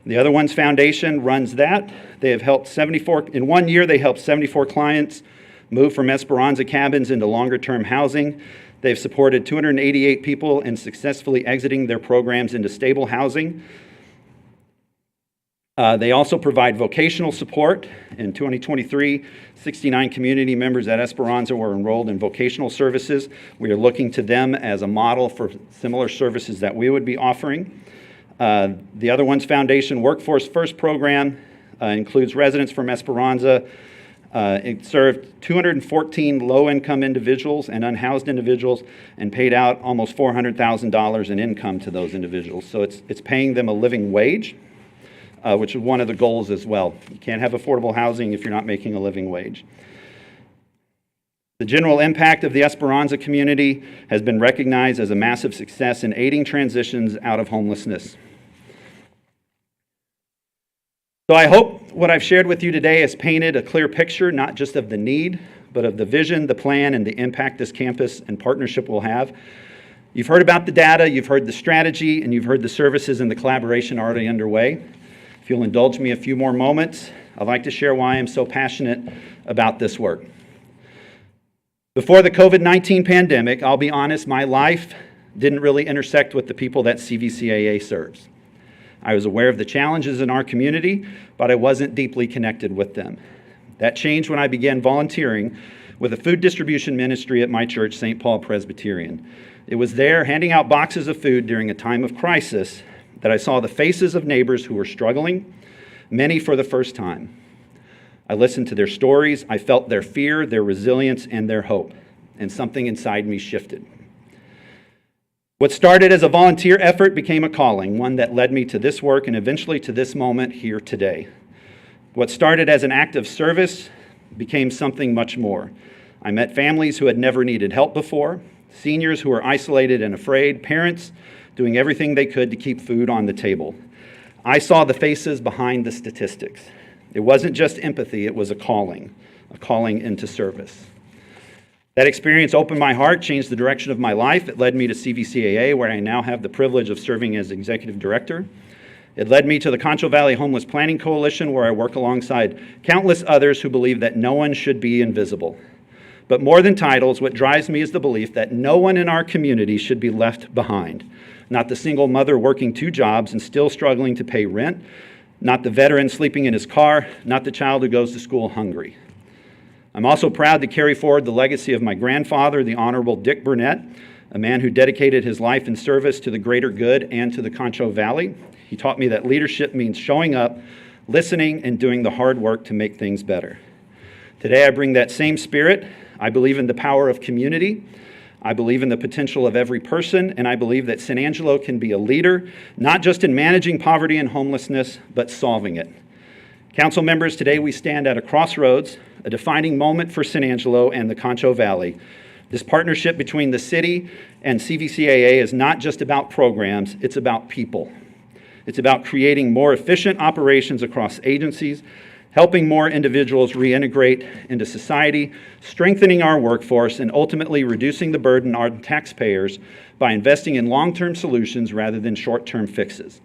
the Other Ones Foundation runs that. They have helped 74, in 1 year they helped 74 clients move from Esperanza cabins into longer-term housing. They've supported 288 people in successfully exiting their programs into stable housing. They also provide vocational support. In 2023, 69 community members at Esperanza were enrolled in vocational services. We are looking to them as a model for similar services that we would be offering. The Other Ones Foundation Workforce First program includes residents from Esperanza. It served 214 low-income individuals and unhoused individuals and paid out almost $400,000 in income to those individuals. So it's paying them a living wage, which is one of the goals as well. You can't have affordable housing if you're not making a living wage. The general impact of the Esperanza community has been recognized as a massive success in aiding transitions out of homelessness. So I hope what I've shared with you today has painted a clear picture, not just of the need, but of the vision, the plan, and the impact this campus and partnership will have. You've heard about the data, you've heard the strategy, and you've heard the services and the collaboration already underway. If you'll indulge me a few more moments, I'd like to share why I'm so passionate about this work. Before the COVID-19 pandemic, I'll be honest, my life didn't really intersect with the people that CVCAA serves. I was aware of the challenges in our community, but I wasn't deeply connected with them. That changed when I began volunteering with a food distribution ministry at my church, St. Paul Presbyterian. It was there, handing out boxes of food during a time of crisis, that I saw the faces of neighbors who were struggling, many for the first time. I listened to their stories, I felt their fear, their resilience, and their hope, and something inside me shifted. What started as a volunteer effort became a calling, one that led me to this work and eventually to this moment here today. What started as an act of service became something much more. I met families who had never needed help before, seniors who were isolated and afraid, parents doing everything they could to keep food on the table. I saw the faces behind the statistics. It wasn't just empathy, it was a calling into service. That experience opened my heart, changed the direction of my life. It led me to CVCAA, where I now have the privilege of serving as executive director. It led me to the Concho Valley Homeless Planning Coalition, where I work alongside countless others who believe that no one should be invisible. But more than titles, what drives me is the belief that no one in our community should be left behind. Not the single mother working 2 jobs and still struggling to pay rent, not the veteran sleeping in his car, not the child who goes to school hungry. I'm also proud to carry forward the legacy of my grandfather, the Honorable Dick Burnett, a man who dedicated his life in service to the greater good and to the Concho Valley. He taught me that leadership means showing up, listening, and doing the hard work to make things better. Today, I bring that same spirit. I believe in the power of community. I believe in the potential of every person, and I believe that San Angelo can be a leader, not just in managing poverty and homelessness, but solving it. Council members, today we stand at a crossroads, a defining moment for San Angelo and the Concho Valley. This partnership between the city and CVCAA is not just about programs, it's about people. It's about creating more efficient operations across agencies, helping more individuals reintegrate into society, strengthening our workforce, and ultimately reducing the burden on taxpayers by investing in long-term solutions rather than short-term fixes.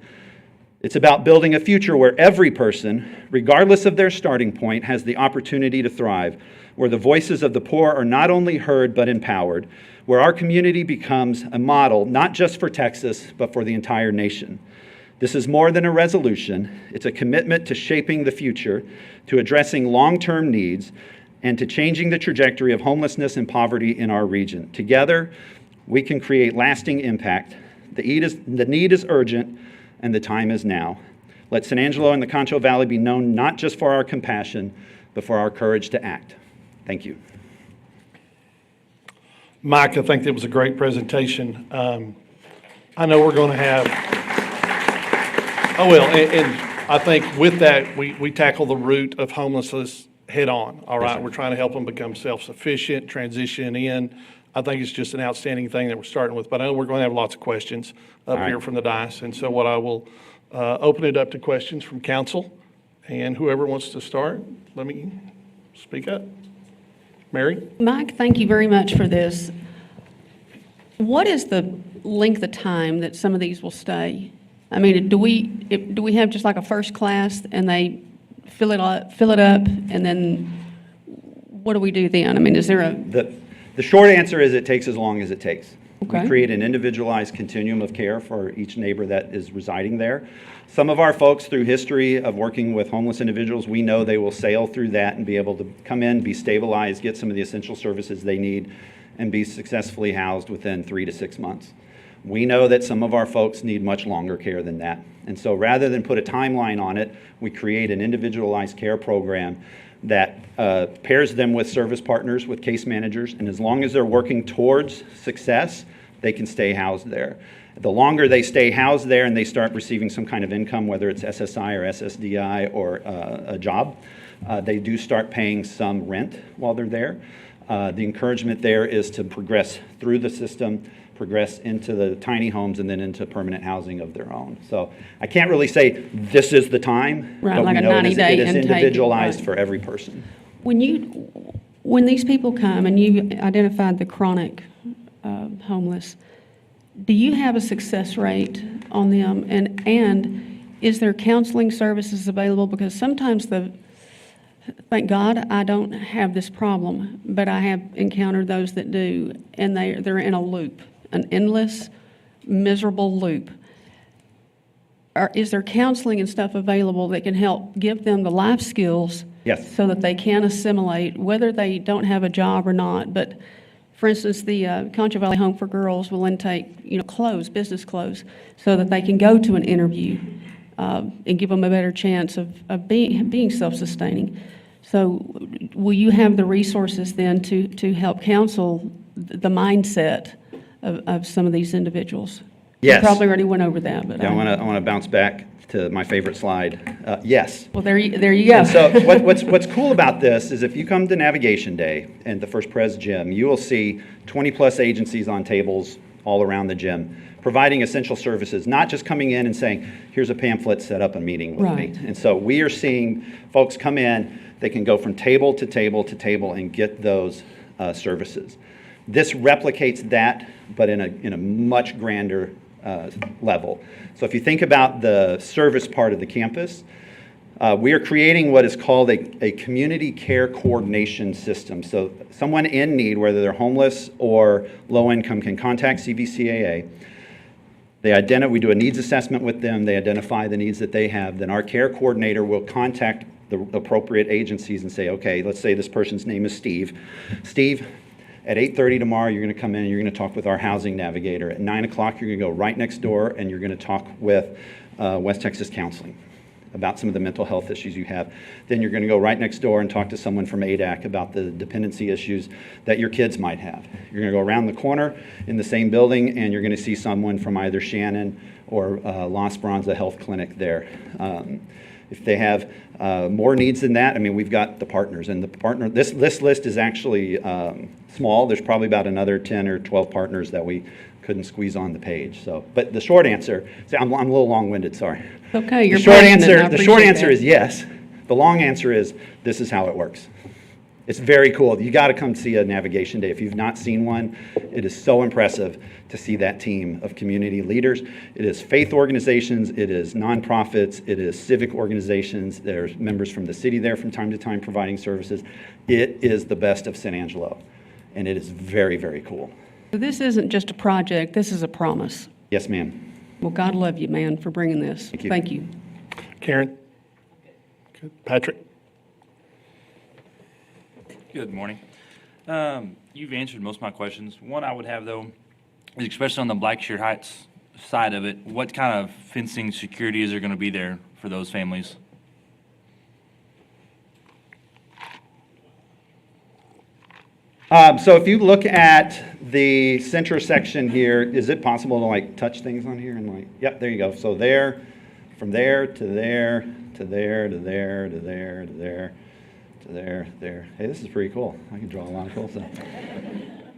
It's about building a future where every person, regardless of their starting point, has the opportunity to thrive, where the voices of the poor are not only heard but empowered, where our community becomes a model not just for Texas, but for the entire nation. This is more than a resolution. It's a commitment to shaping the future, to addressing long-term needs, and to changing the trajectory of homelessness and poverty in our region. Together, we can create lasting impact. The need is urgent, and the time is now. Let San Angelo and the Concho Valley be known not just for our compassion, but for our courage to act. Thank you. Mike, I think that was a great presentation. I know we're going to have, and I think with that, we tackle the root of homelessness head on, all right? We're trying to help them become self-sufficient, transition in. I think it's just an outstanding thing that we're starting with, but I know we're going to have lots of questions up here from the dais, and so what I will open it up to questions from council, and whoever wants to start, let me speak up. Mary? Mike, thank you very much for this. What is the length of time that some of these will stay? I mean, do we have just like a first class and they fill it up, and then what do we do then? I mean, is there a... The short answer is it takes as long as it takes. Okay. We create an individualized continuum of care for each neighbor that is residing there. Some of our folks, through history of working with homeless individuals, we know they will sail through that and be able to come in, be stabilized, get some of the essential services they need, and be successfully housed within 3 to 6 months. We know that some of our folks need much longer care than that. And so rather than put a timeline on it, we create an individualized care program that pairs them with service partners, with case managers, and as long as they're working towards success, they can stay housed there. The longer they stay housed there and they start receiving some kind of income, whether it's SSI or SSDI or a job, they do start paying some rent while they're there. The encouragement there is to progress through the system, progress into the tiny homes, and then into permanent housing of their own. So I can't really say this is the time, Right, but like we a know it is 90-day intake, individualized right. for every person. When these people come and you identified the chronic homeless, do you have a success rate on them? And is there counseling services available? Because sometimes thank God I don't have this problem, but I have encountered those that do, and they're in a loop, an endless, miserable loop. Is there counseling and stuff available that can help give them the life skills? Yes. So that they can assimilate, whether they don't have a job or not? But for instance, the Concho Valley Home for Girls will intake, clothes, business clothes, so that they can go to an interview and give them a better chance of being self-sustaining. So will you have the resources then to help counsel the mindset of some of these individuals? Yes. You probably already went over that, but Yeah, I want to bounce back to my favorite slide. Yes. well, there you go. And so what's cool about this is if you come to Navigation Day and the First Pres Gym, you will see 20-plus agencies on tables all around the gym providing essential services, not just coming in and saying, here's a pamphlet, set up a meeting with Right. me. And so we are seeing folks come in, they can go from table to table to table and get those services. This replicates that, but in a much grander level. So if you think about the service part of the campus, we are creating what is called a community care coordination system. So someone in need, whether they're homeless or low income, can contact CVCAA. We do a needs assessment with them. They identify the needs that they have. Then our care coordinator will contact the appropriate agencies and say, okay, let's say this person's name is Steve. Steve, at 8:30 tomorrow, you're going to come in and you're going to talk with our housing navigator. At 9 o'clock, you're going to go right next door and you're going to talk with West Texas Counseling about some of the mental health issues you have. Then you're going to go right next door and talk to someone from ADAC about the dependency issues that your kids might have. You're going to go around the corner in the same building and you're going to see someone from either Shannon or La Esperanza Health Clinic there. If they have more needs than that, I mean, we've got the partners, and this list is actually small. There's probably about another 10 or 12 partners that we couldn't squeeze on the page. So, but the short answer, I'm a little long-winded, sorry. Okay, you're The short passionate, I answer, the short appreciate answer that. is yes. The long answer is this is how it works. It's very cool. You got to come see a Navigation Day. If you've not seen one, it is so impressive to see that team of community leaders. It is faith organizations, it is nonprofits, it is civic organizations. There's members from the city there from time to time providing services. It is the best of San Angelo, and it is very, very cool. So this isn't just a project, this is a promise. Yes, ma'am. Well, God love you, man, for bringing this. Thank you. Thank you. Karen? Good. Patrick? Good morning. You've answered most of my questions. One I would have, though, is especially on the Blackshear Heights side of it, what kind of fencing security is there going to be there for those families? So if you look at the center section here, is it possible to like touch things on here and like, yep, there you go. So there, from there to there, to there, to there, to there, to there, to there, there. Hey, this is pretty cool. I can draw a lot of cool stuff.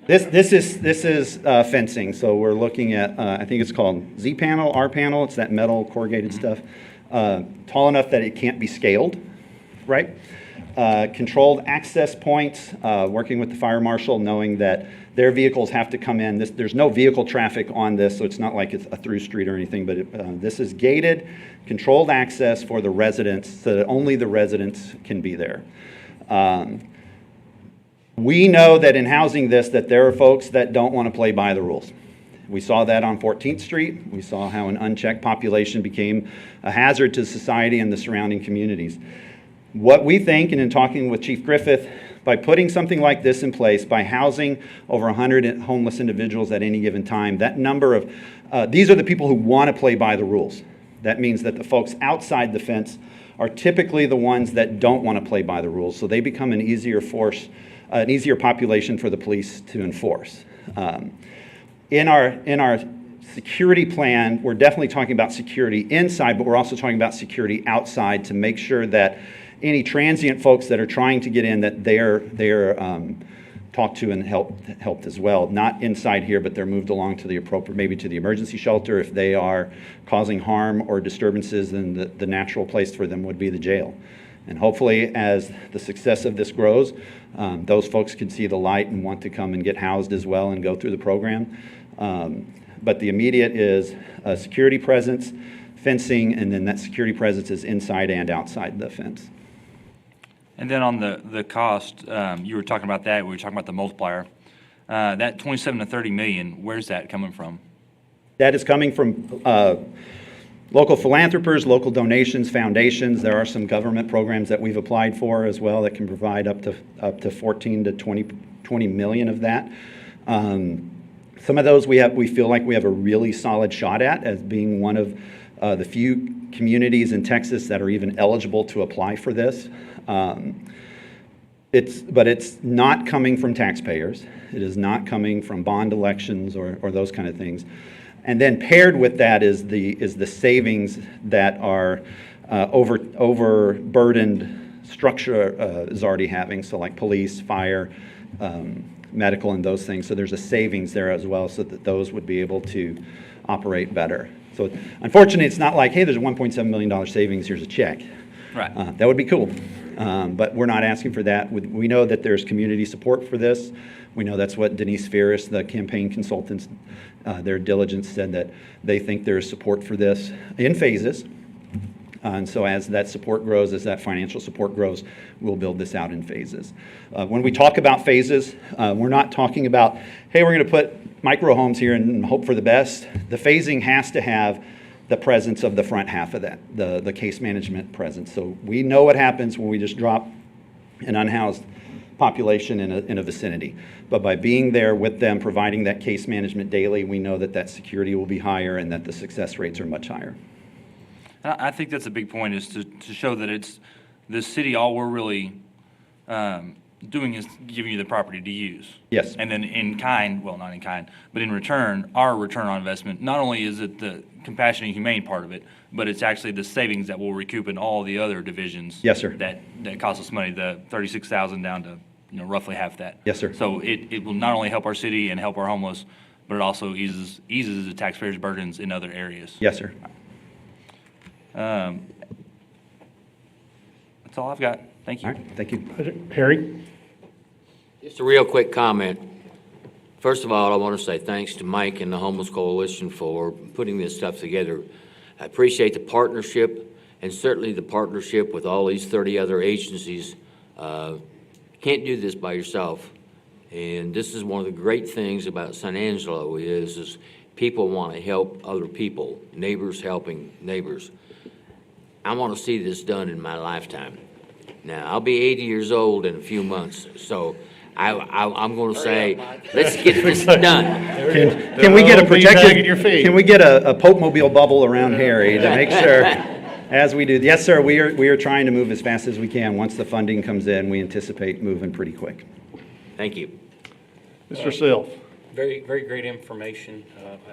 This is fencing. So we're looking at, I think it's called Z panel, R panel. It's that metal corrugated stuff, tall enough that it can't be scaled, right? Controlled access points, working with the fire marshal, knowing that their vehicles have to come in. There's no vehicle traffic on this, so it's not like it's a through street or anything, but this is gated, controlled access for the residents so that only the residents can be there. We know that in housing this, that there are folks that don't want to play by the rules. We saw that on 14th Street. We saw how an unchecked population became a hazard to society and the surrounding communities. What we think, and in talking with Chief Griffith, by putting something like this in place, by housing over 100 homeless individuals at any given time, that number of, these are the people who want to play by the rules. That means that the folks outside the fence are typically the ones that don't want to play by the rules, so they become an easier force, an easier population for the police to enforce. In our security plan, we're definitely talking about security inside, but we're also talking about security outside to make sure that any transient folks that are trying to get in, that they're talked to and helped as well. Not inside here, but they're moved along to the appropriate, maybe to the emergency shelter. If they are causing harm or disturbances, then the natural place for them would be the jail. And hopefully, as the success of this grows, those folks can see the light and want to come and get housed as well and go through the program. But the immediate is a security presence, fencing, and then that security presence is inside and outside the fence. And then on the cost, you were talking about that, we were talking about the multiplier. That 27 to 30 million, where's that coming from? That is coming from local philanthropists, local donations, foundations. There are some government programs that we've applied for as well that can provide up to 14 to 20 million of that. Some of those we feel like we have a really solid shot at as being one of the few communities in Texas that are even eligible to apply for this. But it's not coming from taxpayers. It is not coming from bond elections or those kind of things. And then paired with that is the savings that our overburdened structure is already having. So like police, fire, medical, and those things. So there's a savings there as well, so that those would be able to operate better. So unfortunately, it's not like, hey, there's a $1.7 million savings, here's a check. Right. That would be cool. But we're not asking for that. We know that there's community support for this. We know that's what Denise Ferris, the campaign consultants, their diligence said that they think there's support for this in phases. And so as that support grows, as that financial support grows, we'll build this out in phases. When we talk about phases, we're not talking about, hey, we're going to put micro homes here and hope for the best. The phasing has to have the presence of the front half of that, the case management presence. So we know what happens when we just drop an unhoused population in a vicinity. But by being there with them, providing that case management daily, we know that that security will be higher and that the success rates are much higher. I think that's a big point, is to show that it's the city, all we're really doing is giving you the property to use. Yes. And then in kind, well, not in kind, but in return, our return on investment, not only is it the compassionate and humane part of it, but it's actually the savings that we'll recoup in all the other divisions. Yes, sir. That cost us money, the 36,000 down to, roughly half that. Yes, sir. So it will not only help our city and help our homeless, but it also eases the taxpayers' burdens in other areas. Yes, sir. That's all I've got. Thank you. All right, thank you. Harry? Just a real quick comment. First of all, I want to say thanks to Mike and the Homeless Coalition for putting this stuff together. I appreciate the partnership, and certainly the partnership with all these 30 other agencies. You can't do this by yourself. And this is one of the great things about San Angelo is people want to help other people, neighbors helping neighbors. I want to see this done in my lifetime. Now, I'll be 80 years old in a few months, so I'm going to say, let's get this done. Can we get a protected? Dragging your feet. Can we get a Pope-mobile bubble around Harry to make sure, as we do? Yes, sir. We are trying to move as fast as we can. Once the funding comes in, we anticipate moving pretty quick. Thank you. Mr. Self? Very, very great information.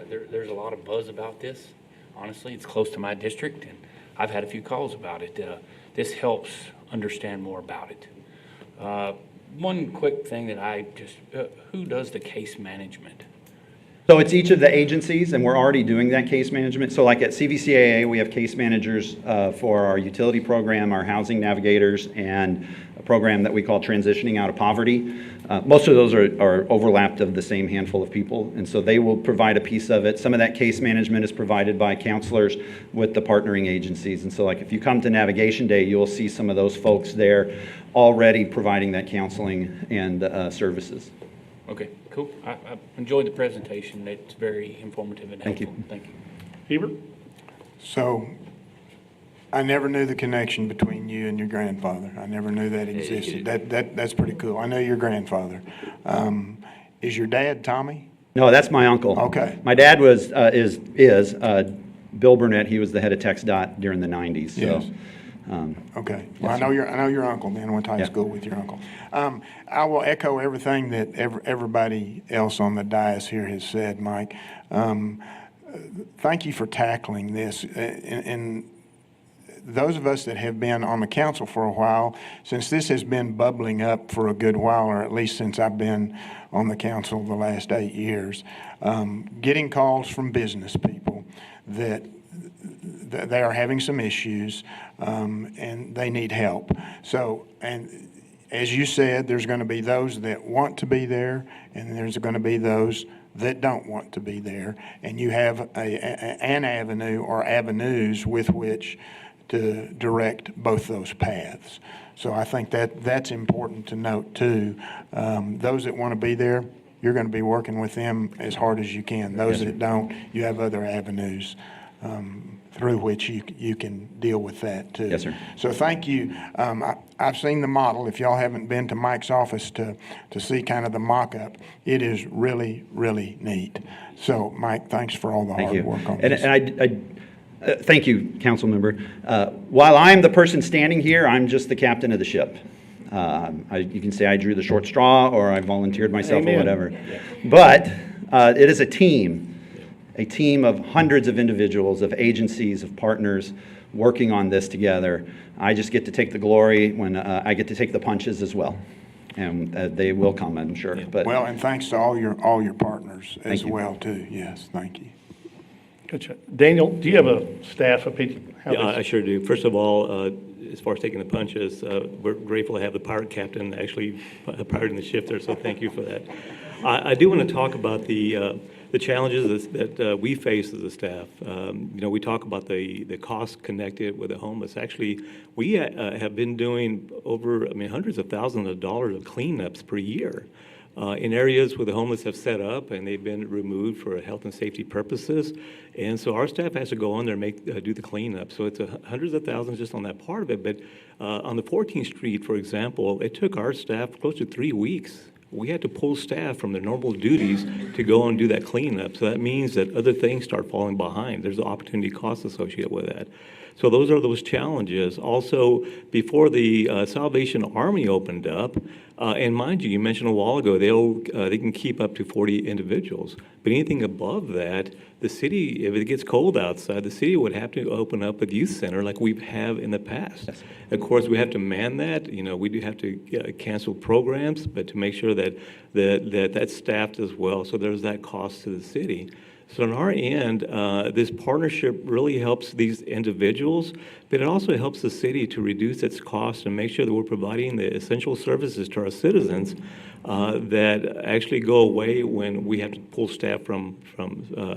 There's a lot of buzz about this. Honestly, it's close to my district, and I've had a few calls about it. This helps understand more about it. One quick thing that who does the case management? So it's each of the agencies, and we're already doing that case management. So like at CVCAA, we have case managers for our utility program, our housing navigators, and a program that we call Transitioning Out of Poverty. Most of those are overlapped of the same handful of people, and so they will provide a piece of it. Some of that case management is provided by counselors with the partnering agencies. And so like if you come to Navigation Day, you'll see some of those folks there already providing that counseling and services. Okay, cool. I enjoyed the presentation. It's very informative and Thank you. helpful. Thank you. Hebert? So, I never knew the connection between you and your grandfather. I never knew that existed. That's pretty cool. I know your grandfather. Is your dad Tommy? No, that's my uncle. Okay. My dad was, is Bill Burnett. He was the head of TxDOT during the 90s, so. Yes. Okay. Well, I know your uncle, man. I went to high Yeah. school with your uncle. I will echo everything that everybody else on the dais here has said, Mike. Thank you for tackling this. And those of us that have been on the council for a while, since this has been bubbling up for a good while, or at least since I've been on the council the last 8 years, getting calls from business people that they are having some issues and they need help. So, and as you said, there's going to be those that want to be there, and there's going to be those that don't want to be there. And you have an avenue or avenues with which to direct both those paths. So I think that's important to note too. Those that want to be there, you're going to be working with them as hard as you can. Those that don't, you have other avenues through which you can deal with that too. Yes, sir. So thank you. I've seen the model. If y'all haven't been to Mike's office to see kind of the mock-up, it is really, really neat. So Mike, thanks for all the hard work on this. And thank you, council member. While I'm the person standing here, I'm just the captain of the ship. You can say I drew the short straw or I volunteered myself Amen. or whatever. But it is a team of hundreds of individuals, of agencies, of partners working on this together. I just get to take the glory when I get to take the punches as well. And they will come, I'm sure. But Well, and thanks to all your partners as Thank you. well too. Yes, thank you. Gotcha. Daniel, do you have a staff opinion? How Yeah, this- I sure do. First of all, as far as taking the punches, we're grateful to have the pirate captain actually pirating the ship there, so thank you for that. I do want to talk about the challenges that we face as a staff. We talk about the costs connected with the homeless. Actually, we have been doing hundreds of thousands of dollars of cleanups per year. In areas where the homeless have set up and they've been removed for health and safety purposes. And so our staff has to go on there and do the cleanup. So it's hundreds of thousands just on that part of it. But on the 14th Street, for example, it took our staff close to 3 weeks. We had to pull staff from their normal duties to go and do that cleanup. So that means that other things start falling behind. There's an opportunity cost associated with that. So those are those challenges. Also, before the Salvation Army opened up, and mind you mentioned a while ago, they can keep up to 40 individuals. But anything above that, the city, if it gets cold outside, the city would have to open up a youth center like we have in the past. Yes. Of course, we have to man that. We do have to cancel programs, but to make sure that's staffed as well. So there's that cost to the city. So on our end, this partnership really helps these individuals, but it also helps the city to reduce its costs and make sure that we're providing the essential services to our citizens that actually go away when we have to pull staff from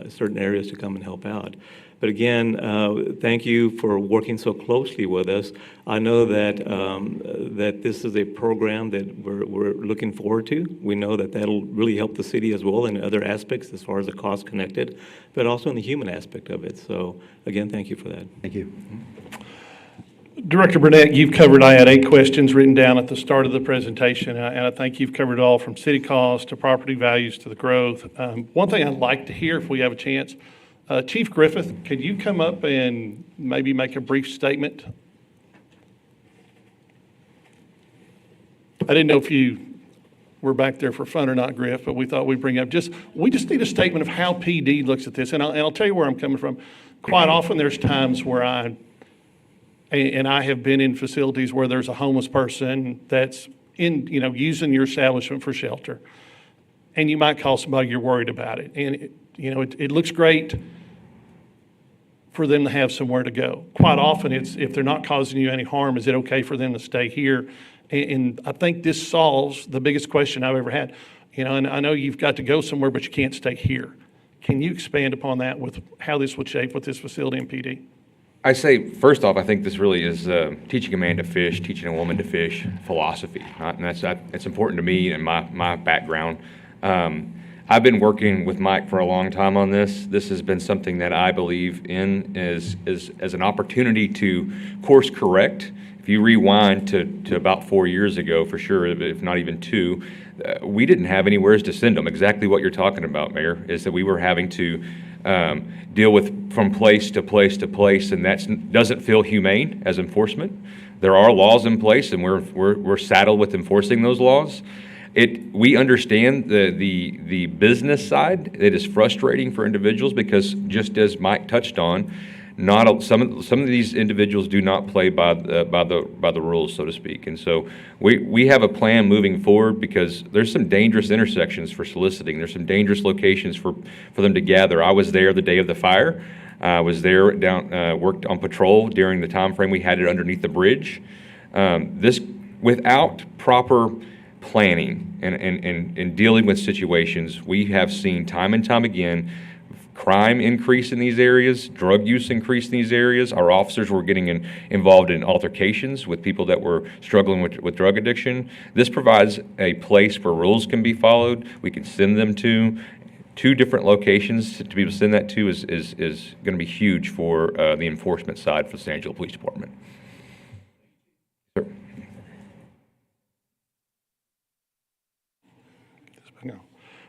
certain areas to come and help out. But again, thank you for working so closely with us. I know that this is a program that we're looking forward to. We know that that'll really help the city as well in other aspects as far as the cost connected, but also in the human aspect of it. So again, thank you for that. thank you. Director Burnett, you've covered, I had 8 questions written down at the start of the presentation, and I think you've covered it all from city costs to property values to the growth. One thing I'd like to hear if we have a chance, Chief Griffith, could you come up and maybe make a brief statement? I didn't know if you were back there for fun or not, Griff, but we thought we'd bring up we just need a statement of how PD looks at this. And I'll tell you where I'm coming from. Quite often there's times where I have been in facilities where there's a homeless person that's using your establishment for shelter. And you might call somebody, you're worried about it. And it looks great for them to have somewhere to go. Quite often it's, if they're not causing you any harm, is it okay for them to stay here? And I think this solves the biggest question I've ever had. And I know you've got to go somewhere, but you can't stay here. Can you expand upon that with how this would shape with this facility in PD? I say, first off, I think this really is teaching a man to fish, teaching a woman to fish philosophy. And that's important to me and my background. I've been working with Mike for a long time on this. This has been something that I believe in as an opportunity to course correct. If you rewind to about 4 years ago, for sure, if not even 2, we didn't have anywhere to send them. Exactly what you're talking about, Mayor, is that we were having to deal with from place to place to place, and that doesn't feel humane as enforcement. There are laws in place, and we're saddled with enforcing those laws. We understand the business side. It is frustrating for individuals because, just as Mike touched on, some of these individuals do not play by the rules, so to speak. And so we have a plan moving forward because there's some dangerous intersections for soliciting. There's some dangerous locations for them to gather. I was there the day of the fire. I was there worked on patrol during the time frame we had it underneath the bridge. This without proper planning and dealing with situations, we have seen time and time again crime increase in these areas, drug use increase in these areas. Our officers were getting involved in altercations with people that were struggling with drug addiction. This provides a place where rules can be followed. We can send them to 2 different locations to be able to send that to is going to be huge for the enforcement side for the San Angelo Police Department. Sir.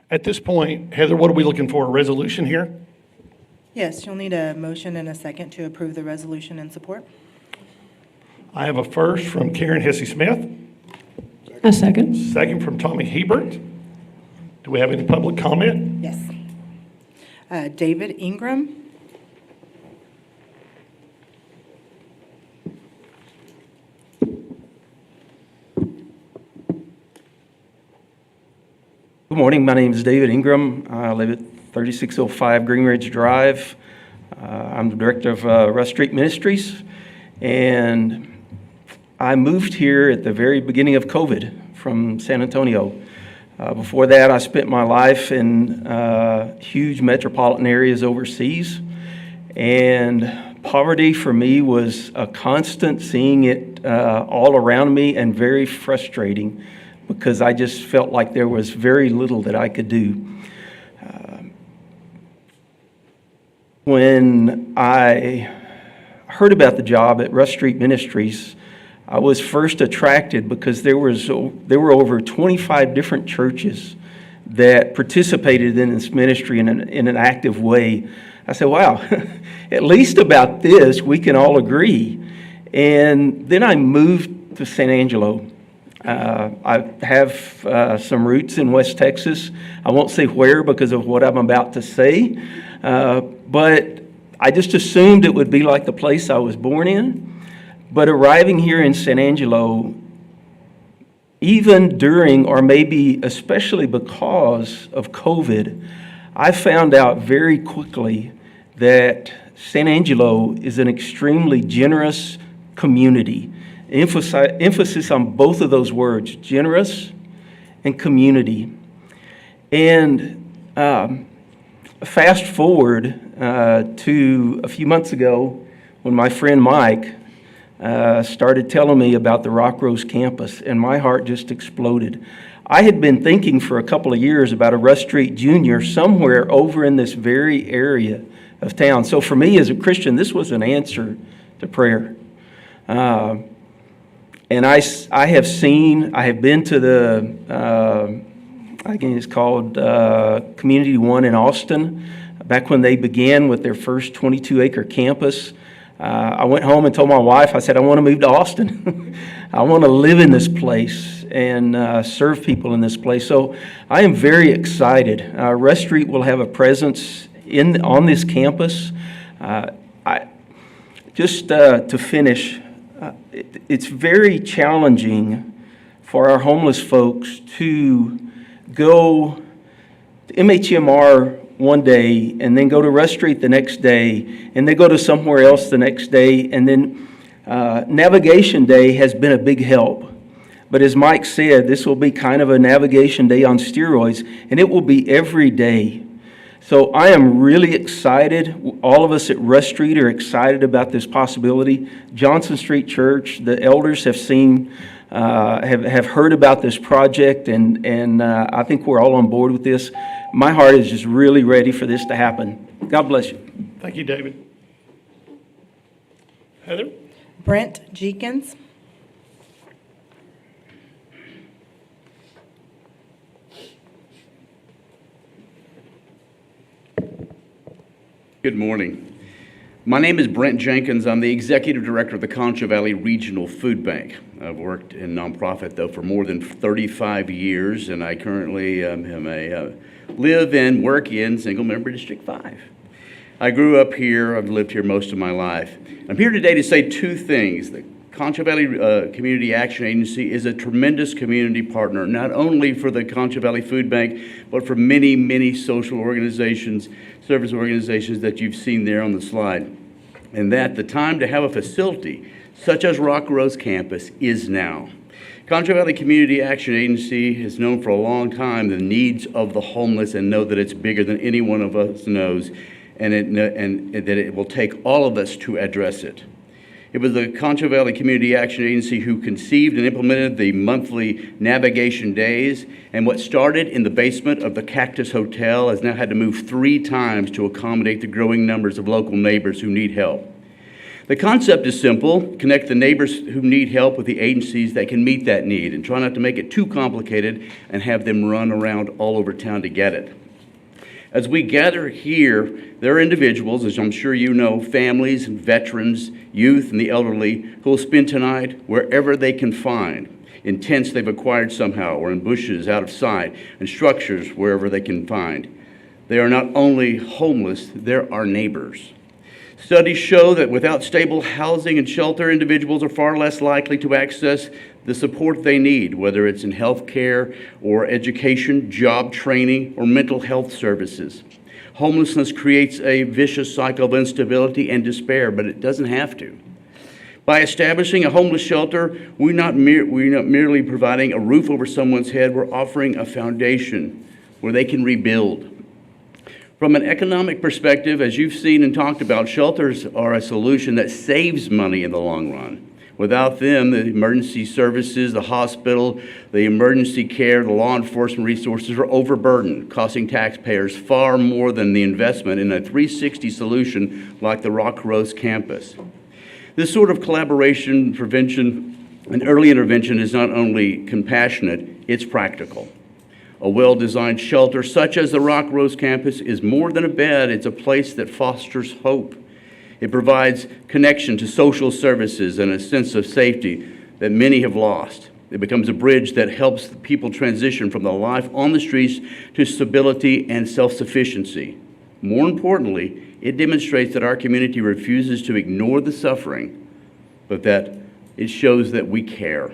At this point, Heather, what are we looking for? A resolution here? Yes, you'll need a motion and a second to approve the resolution in support. I have a first from Karen Hesse-Smith. A second. Second from Tommy Hebert. Do we have any public comment? Yes. David Ingram. Good morning. My name is David Ingram. I live at 3605 Green Ridge Drive. I'm the director of Rush Street Ministries, and I moved here at the very beginning of COVID from San Antonio. Before that, I spent my life in huge metropolitan areas overseas, and poverty for me was a constant, seeing it all around me, and very frustrating, because I just felt like there was very little that I could do. When I heard about the job at Rush Street Ministries, I was first attracted because there were over 25 different churches that participated in this ministry in an active way. I said, wow, at least about this we can all agree. And then I moved to San Angelo. I have some roots in West Texas. I won't say where because of what I'm about to say, but I just assumed it would be like the place I was born in. But arriving here in San Angelo, even during, or maybe especially because of COVID, I found out very quickly that San Angelo is an extremely generous community. Emphasis on both of those words, generous and community. And fast forward to a few months ago when my friend Mike started telling me about the Rock Rose campus, and my heart just exploded. I had been thinking for a couple of years about a Rush Street Junior somewhere over in this very area of town. So for me as a Christian, this was an answer to prayer. And I have been to the, I think it's called Community One in Austin, back when they began with their first 22-acre campus. I went home and told my wife, I said, I want to move to Austin. I want to live in this place and serve people in this place. So I am very excited. Rush Street will have a presence on this campus. To finish, it's very challenging for our homeless folks to go to MHMR one day and then go to Rush Street the next day and then go to somewhere else the next day, and then navigation day has been a big help. But as Mike said, this will be kind of a navigation day on steroids, and it will be every day. So I am really excited. All of us at Rush Street are excited about this possibility. Johnson Street Church, the elders have seen have heard about this project, and I think we're all on board with this. My heart is just really ready for this to happen. God bless you. Thank you, David. Heather? Brent Jenkins. Good morning. My name is Brent Jenkins. I'm the Executive Director of the Concho Valley Regional Food Bank. I've worked in nonprofit, though, for more than 35 years, and I currently live and work in single-member District 5. I grew up here. I've lived here most of my life. I'm here today to say two things. The Concho Valley Community Action Agency is a tremendous community partner, not only for the Concho Valley Food Bank, but for many, many social organizations, service organizations that you've seen there on the slide. And that the time to have a facility such as Rock Rose Campus is now. Concho Valley Community Action Agency has known for a long time the needs of the homeless and know that it's bigger than any one of us knows, and that it will take all of us to address it. It was the Concho Valley Community Action Agency who conceived and implemented the monthly navigation days, and what started in the basement of the Cactus Hotel has now had to move 3 times to accommodate the growing numbers of local neighbors who need help. The concept is simple: connect the neighbors who need help with the agencies that can meet that need, and try not to make it too complicated and have them run around all over town to get it. As we gather here, there are individuals, as I'm sure you know, families and veterans, youth and the elderly, who will spend tonight wherever they can find, in tents they've acquired somehow, or in bushes out of sight, and structures wherever they can find. They are not only homeless, they're our neighbors. Studies show that without stable housing and shelter, individuals are far less likely to access the support they need, whether it's in health care or education, job training, or mental health services. Homelessness creates a vicious cycle of instability and despair, but it doesn't have to. By establishing a homeless shelter, we're not merely providing a roof over someone's head, we're offering a foundation where they can rebuild. From an economic perspective, as you've seen and talked about, shelters are a solution that saves money in the long run. Without them, the emergency services, the hospital, the emergency care, the law enforcement resources are overburdened, costing taxpayers far more than the investment in a 360 solution like the Rock Rose campus. This sort of collaboration, prevention, and early intervention is not only compassionate, it's practical. A well-designed shelter such as the Rock Rose campus is more than a bed, it's a place that fosters hope. It provides connection to social services and a sense of safety that many have lost. It becomes a bridge that helps people transition from the life on the streets to stability and self-sufficiency. More importantly, it demonstrates that our community refuses to ignore the suffering, but that it shows that we care.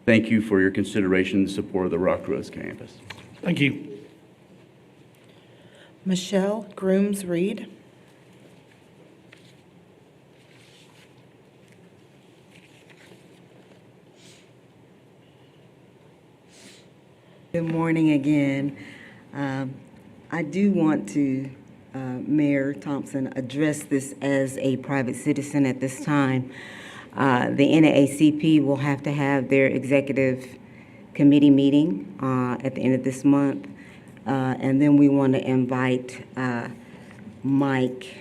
Thank you for your consideration and support of the Rock Rose campus. Thank you. Michelle Grooms-Reed. Good morning again. I do want to, Mayor Thompson, address this as a private citizen at this time. The NAACP will have to have their executive committee meeting at the end of this month. And then we want to invite Mike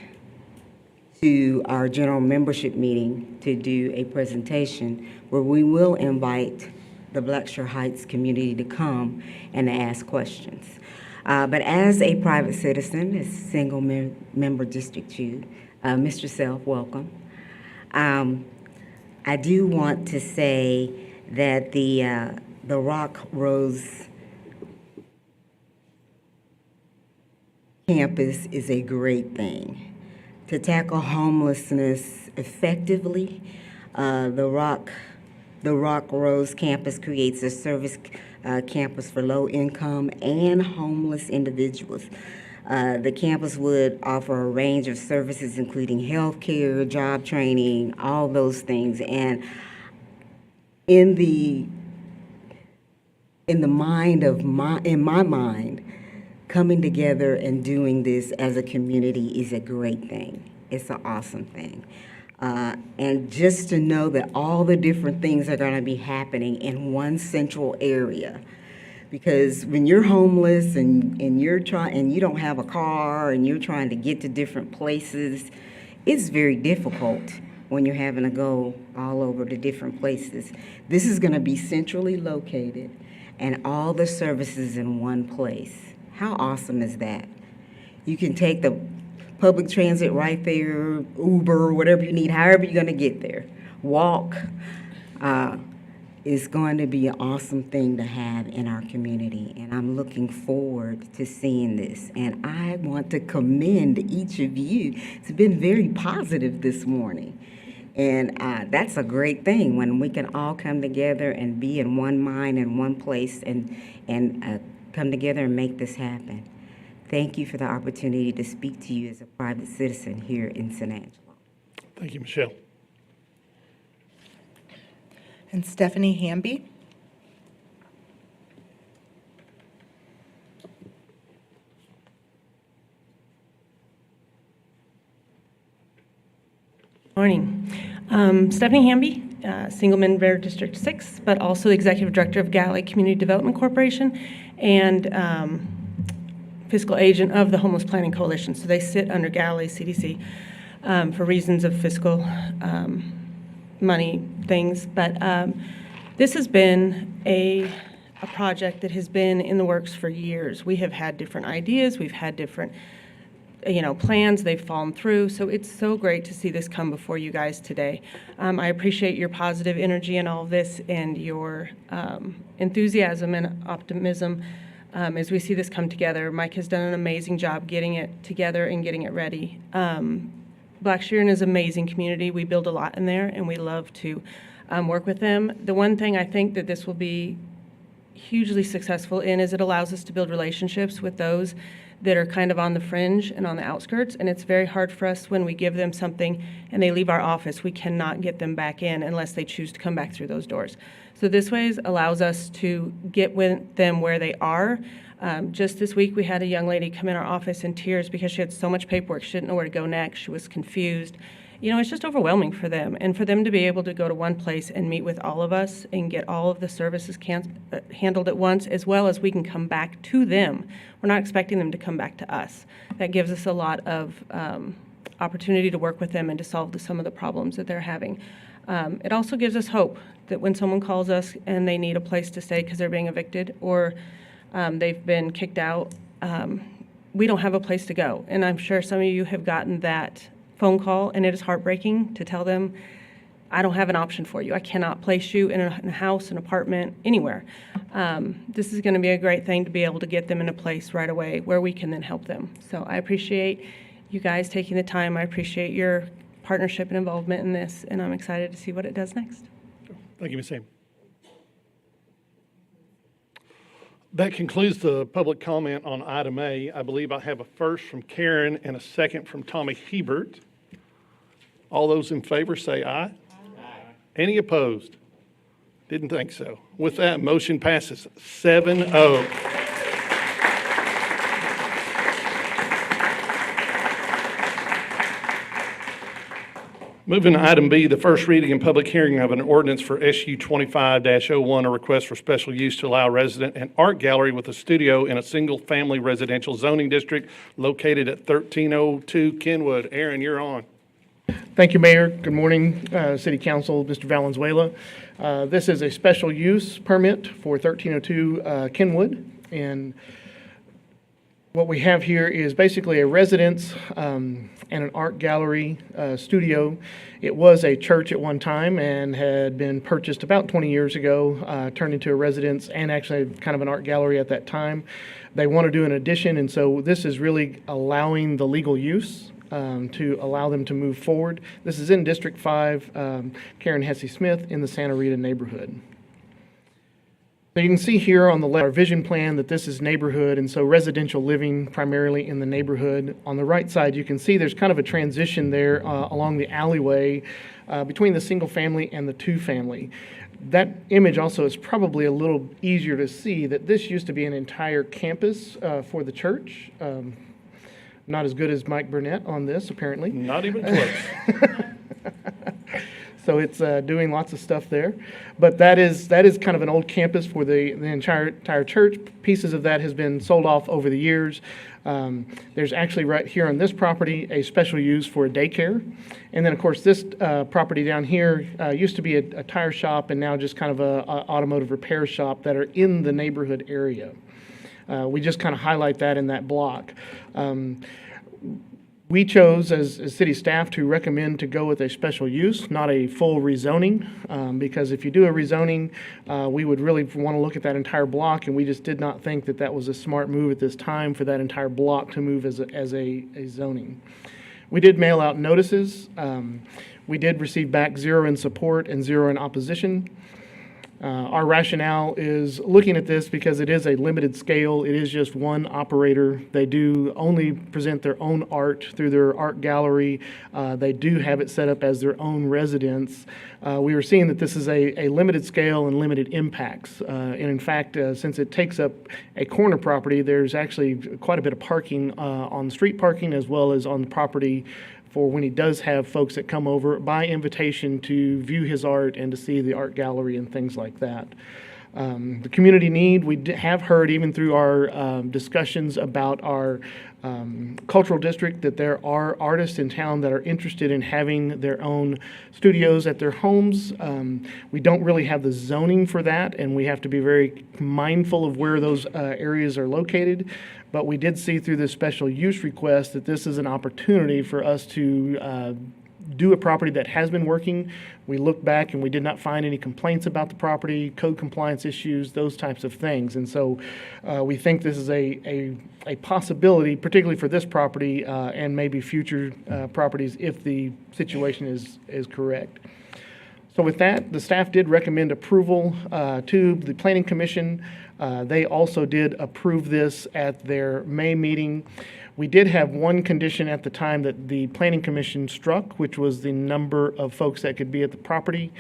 to our general membership meeting to do a presentation where we will invite the Blackshear Heights community to come and ask questions. But as a private citizen, as single member District 2, Mr. Self, welcome. I do want to say that the Rock Rose campus is a great thing. To tackle homelessness effectively, the Rock Rose campus creates a service campus for low-income and homeless individuals. The campus would offer a range of services, including health care, job training, all those things. And in my mind, coming together and doing this as a community is a great thing. It's an awesome thing. And just to know that all the different things are going to be happening in one central area. Because when you're homeless and you're trying and you don't have a car and you're trying to get to different places, it's very difficult when you're having to go all over to different places. This is going to be centrally located and all the services in one place. How awesome is that? You can take the public transit right there, Uber, whatever you need, however you're going to get there. Walk. Is going to be an awesome thing to have in our community, and I'm looking forward to seeing this. And I want to commend each of you. It's been very positive this morning, and that's a great thing when we can all come together and be in one mind and one place and come together and make this happen. Thank you for the opportunity to speak to you as a private citizen here in San Angelo. Thank you, Michelle. And Stephanie Hamby. Morning. Stephanie Hamby, single member District 6, but also Executive Director of Galley Community Development Corporation and fiscal agent of the Homeless Planning Coalition. So they sit under Galley CDC for reasons of fiscal money things. But this has been a project that has been in the works for years. We have had different ideas. We've had different plans. They've fallen through. So it's so great to see this come before you guys today. I appreciate your positive energy in all of this and your enthusiasm and optimism as we see this come together. Mike has done an amazing job getting it together and getting it ready. Black Sheeran is an amazing community. We build a lot in there, and we love to work with them. The one thing I think that this will be hugely successful in is it allows us to build relationships with those that are kind of on the fringe and on the outskirts, and it's very hard for us when we give them something and they leave our office. We cannot get them back in unless they choose to come back through those doors. So this way allows us to get with them where they are. Just this week, we had a young lady come in our office in tears because she had so much paperwork. She didn't know where to go next. She was confused. It's just overwhelming for them. And for them to be able to go to one place and meet with all of us and get all of the services handled at once, as well as we can come back to them. We're not expecting them to come back to us. That gives us a lot of opportunity to work with them and to solve some of the problems that they're having. It also gives us hope that when someone calls us and they need a place to stay because they're being evicted or they've been kicked out, we don't have a place to go. And I'm sure some of you have gotten that phone call, and it is heartbreaking to tell them, I don't have an option for you. I cannot place you in a house, an apartment, anywhere. This is going to be a great thing to be able to get them in a place right away where we can then help them. So I appreciate you guys taking the time. I appreciate your partnership and involvement in this, and I'm excited to see what it does next. Thank you, Ms. Sam. That concludes the public comment on item A. I believe I have a first from Karen and a second from Tommy Hebert. All those in favor say aye. Aye. Any opposed? Didn't think so. With that, motion passes 7-0. Moving to item B, the first reading and public hearing of an ordinance for SU 25-01, a request for special use to allow resident and art gallery with a studio in a single-family residential zoning district located at 1302 Kenwood. Aaron, you're on. Thank you, Mayor. Good morning, City Council, Mr. Valenzuela. This is a special use permit for 1302 Kenwood, and what we have here is basically a residence and an art gallery studio. It was a church at one time and had been purchased about 20 years ago, turned into a residence and actually kind of an art gallery at that time. They want to do an addition, and so this is really allowing the legal use to allow them to move forward. This is in District 5, Karen Hesse Smith in the Santa Rita neighborhood. So you can see here on the left our vision plan that this is neighborhood, and so residential living primarily in the neighborhood. On the right side, you can see there's kind of a transition there along the alleyway between the single family and the two family. That image also is probably a little easier to see that this used to be an entire campus for the church. Not as good as Mike Burnett on this, apparently. Not even close. so it's doing lots of stuff there. But that is kind of an old campus for the entire church. Pieces of that has been sold off over the years. There's actually right here on this property a special use for a daycare. And then, of course, this property down here used to be a tire shop and now just kind of a automotive repair shop that are in the neighborhood area. We just kind of highlight that in that block. We chose, as city staff, to recommend to go with a special use, not a full rezoning, because if you do a rezoning, we would really want to look at that entire block, and we just did not think that that was a smart move at this time for that entire block to move as a zoning. We did mail out notices. We did receive back 0 in support and 0 in opposition. Our rationale is looking at this because it is a limited scale. It is just one operator. They do only present their own art through their art gallery. They do have it set up as their own residence. We were seeing that this is a limited scale and limited impacts. And in fact, since it takes up a corner property, there's actually quite a bit of parking on street parking as well as on the property for when he does have folks that come over by invitation to view his art and to see the art gallery and things like that. The community need, we have heard even through our discussions about our cultural district that there are artists in town that are interested in having their own studios at their homes. We don't really have the zoning for that, and we have to be very mindful of where those areas are located. But we did see through this special use request that this is an opportunity for us to do a property that has been working. We looked back and we did not find any complaints about the property, code compliance issues, those types of things. And so we think this is a possibility, particularly for this property and maybe future properties if the situation is correct. So with that, the staff did recommend approval to the Planning Commission. They also did approve this at their May meeting. We did have one condition at the time that the Planning Commission struck, which was the number of folks that could be at the property.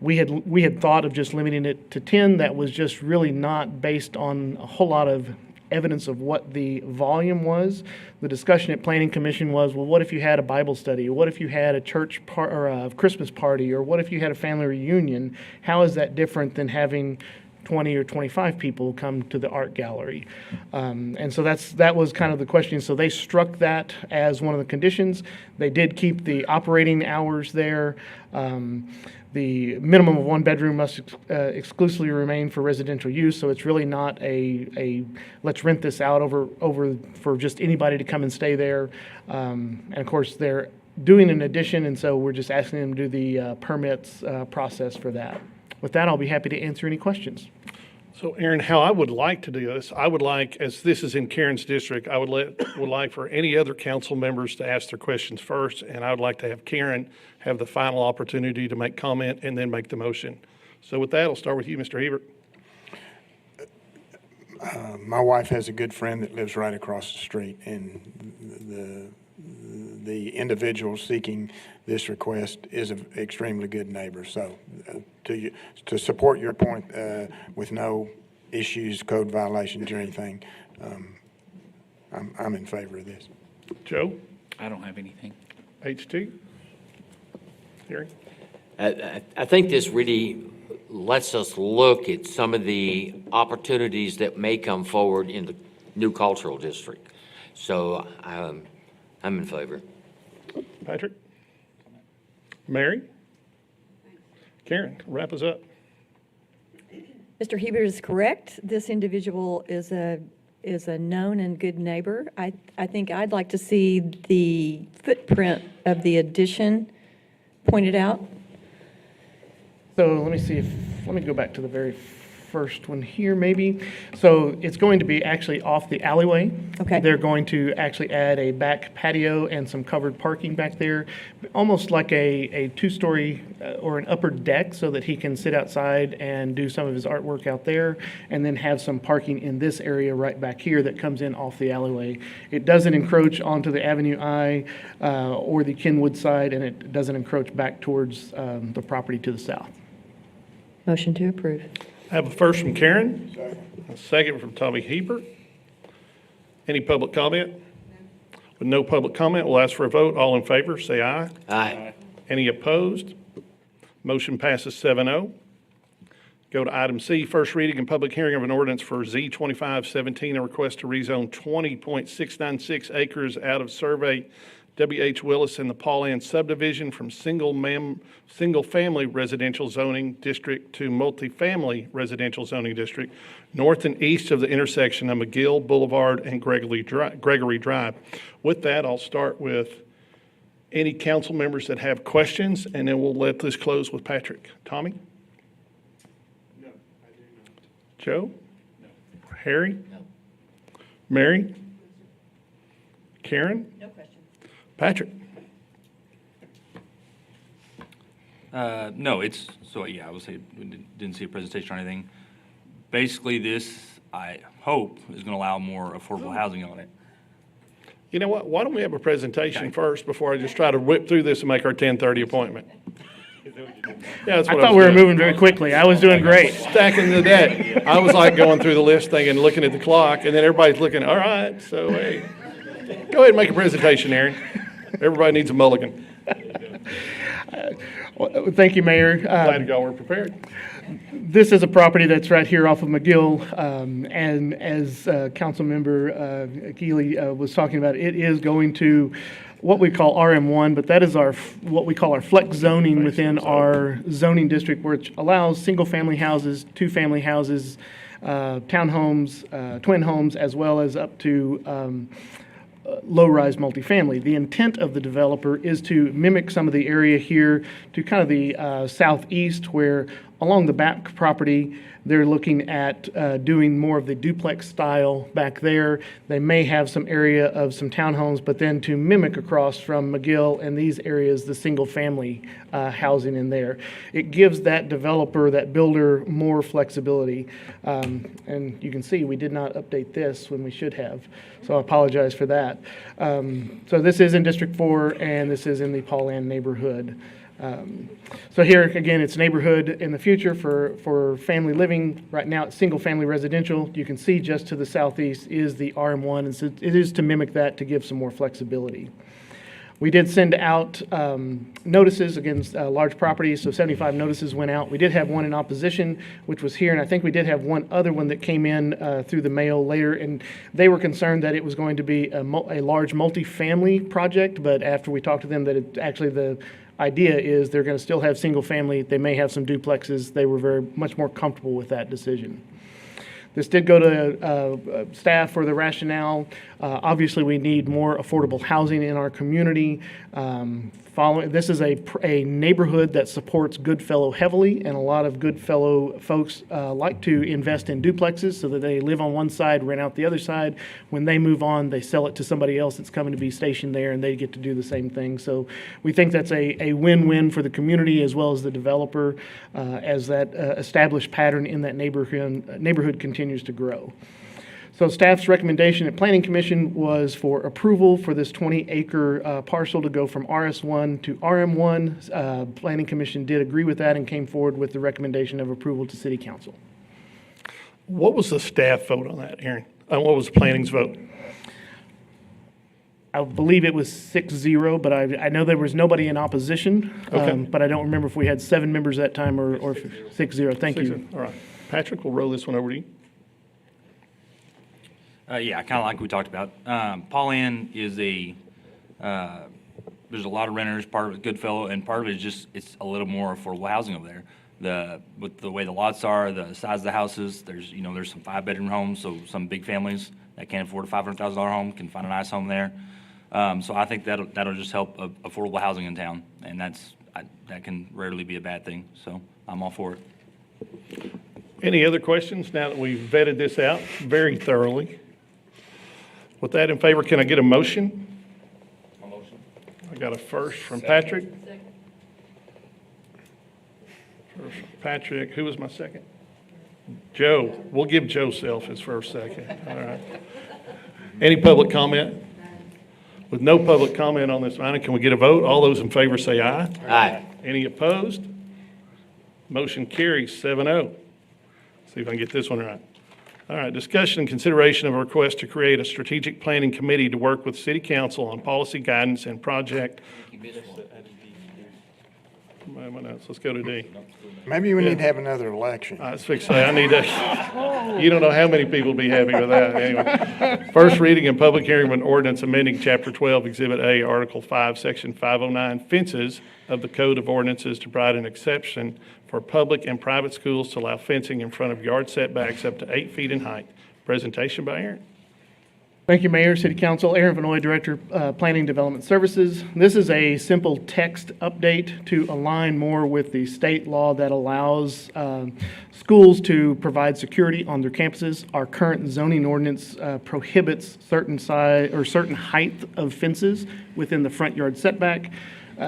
We had thought of just limiting it to 10. That was just really not based on a whole lot of evidence of what the volume was. The discussion at Planning Commission was, well, what if you had a Bible study? What if you had a church or a Christmas party? Or what if you had a family reunion? How is that different than having 20 or 25 people come to the art gallery? And so that was kind of the question. So they struck that as one of the conditions. They did keep the operating hours there. The minimum of 1 bedroom must exclusively remain for residential use, so it's really not a let's rent this out over for just anybody to come and stay there. And of course, they're doing an addition, and so we're just asking them to do the permits process for that. With that, I'll be happy to answer any questions. So Aaron, how I would like to do this, I would like, as this is in Karen's district, I would like for any other council members to ask their questions first, and I would like to have Karen have the final opportunity to make comment and then make the motion. So with that, I'll start with you, Mr. Hebert. My wife has a good friend that lives right across the street, and the individual seeking this request is an extremely good neighbor. So to support your point with no issues, code violations, or anything, I'm in favor of this. Joe? I don't have anything. H2? Gary? I think this really lets us look at some of the opportunities that may come forward in the new cultural district. So I'm in favor. Patrick? Mary? Karen, wrap us up. Mr. Hebert is correct. This individual is a known and good neighbor. I think I'd like to see the footprint of the addition pointed out. So let me go back to the very first one here maybe. So it's going to be actually off the alleyway. Okay. They're going to actually add a back patio and some covered parking back there, almost like a two-story or an upper deck so that he can sit outside and do some of his artwork out there, and then have some parking in this area right back here that comes in off the alleyway. It doesn't encroach onto the Avenue I or the Kenwood side, and it doesn't encroach back towards the property to the south. Motion to approve. I have a first from Karen, a second from Tommy Hebert. Any public comment? With no public comment, we'll ask for a vote. All in favor, say aye. Aye. Any opposed? Motion passes 7-0. Go to item C, first reading and public hearing of an ordinance for Z 2517, a request to rezone 20.696 acres out of survey W.H. Willis in the Pauline subdivision from single-family residential zoning district to multifamily residential zoning district, north and east of the intersection of McGill Boulevard and Gregory Drive. With that, I'll start with any council members that have questions, and then we'll let this close with Patrick. Tommy? No, I do not. Joe? No. Harry? No. Mary? Karen? No questions. Patrick? No, it's, so yeah, I would say, we didn't see a presentation or anything. Basically, this, I hope, is going to allow more affordable housing on it. You know what? Why don't we have a presentation first before I just try to whip through this and make our 10:30 appointment? Yeah, that's I what thought was we were doing. moving very quickly. I was doing great. Stacking the deck. I was like going through the list thing and looking at the clock, and then everybody's looking, all right, so hey, go ahead and make a presentation, Aaron. Everybody needs a mulligan. Well, thank you, Mayor. Glad y'all were prepared. This is a property that's right here off of McGill, and as Councilmember Keeley was talking about, it is going to what we call RM1, but that is what we call our flex zoning within our zoning district, which allows single-family houses, two-family houses, townhomes, twin homes, as well as up to low-rise multifamily. The intent of the developer is to mimic some of the area here to kind of the southeast, where along the back property, they're looking at doing more of the duplex style back there. They may have some area of some townhomes, but then to mimic across from McGill and these areas, the single-family housing in there. It gives that developer, that builder, more flexibility. And you can see we did not update this when we should have, so I apologize for that. So this is in District 4, and this is in the Pauline neighborhood. So here, again, it's neighborhood in the future for family living. Right now, it's single-family residential. You can see just to the southeast is the RM1, and so it is to mimic that to give some more flexibility. We did send out notices against large properties, so 75 notices went out. We did have one in opposition, which was here, and I think we did have one other one that came in through the mail later, and they were concerned that it was going to be a large multifamily project, but after we talked to them, that it actually the idea is they're going to still have single family. They may have some duplexes. They were very much more comfortable with that decision. This did go to staff for the rationale. Obviously, we need more affordable housing in our community. This is a neighborhood that supports Goodfellow heavily, and a lot of Goodfellow folks like to invest in duplexes so that they live on one side, rent out the other side. When they move on, they sell it to somebody else that's coming to be stationed there, and they get to do the same thing. So we think that's a win-win for the community as well as the developer as that established pattern in that neighborhood continues to grow. So staff's recommendation at Planning Commission was for approval for this 20-acre parcel to go from RS1 to RM1. Planning Commission did agree with that and came forward with the recommendation of approval to City Council. What was the staff vote on that, Aaron? What was the planning's vote? I believe it was 6-0, but I know there was nobody in opposition. Okay. But I don't remember if we had 7 members at that time or 6-0. Thank you. All right. Patrick, we'll roll this one over to you. Yeah, kind of like we talked about. Pauline is there's a lot of renters, part of it Goodfellow, and part of it is just, it's a little more affordable housing over there. With the way the lots are, the size of the houses, there's some 5-bedroom homes, so some big families that can't afford a $500,000 home can find a nice home there. So I think that'll just help affordable housing in town, and that can rarely be a bad thing, so I'm all for it. Any other questions now that we've vetted this out very thoroughly? With that in favor, can I get a motion? I got a first from Patrick. First from Patrick. Who was my second? Joe. We'll give Joe Self his first second. All right. Any public comment? With no public comment on this item, can we get a vote? All those in favor say aye. Aye. Any opposed? Motion carries 7-0. See if I can get this one right. All right, discussion and consideration of a request to create a strategic planning committee to work with City Council on policy guidance and project. Anyone else? Let's go to D. Maybe we need to have another election. I was fixing to say, I need to, you don't know how many people will be happy with that. Anyway, first reading and public hearing of an ordinance amending Chapter 12, Exhibit A, Article 5, Section 509, fences of the Code of Ordinances to provide an exception for public and private schools to allow fencing in front of yard setbacks up to 8 feet in height. Presentation by Aaron. Thank you, Mayor, City Council. Aaron Vanoy, Director, Planning Development Services. This is a simple text update to align more with the state law that allows schools to provide security on their campuses. Our current zoning ordinance prohibits certain size or certain height of fences within the front yard setback.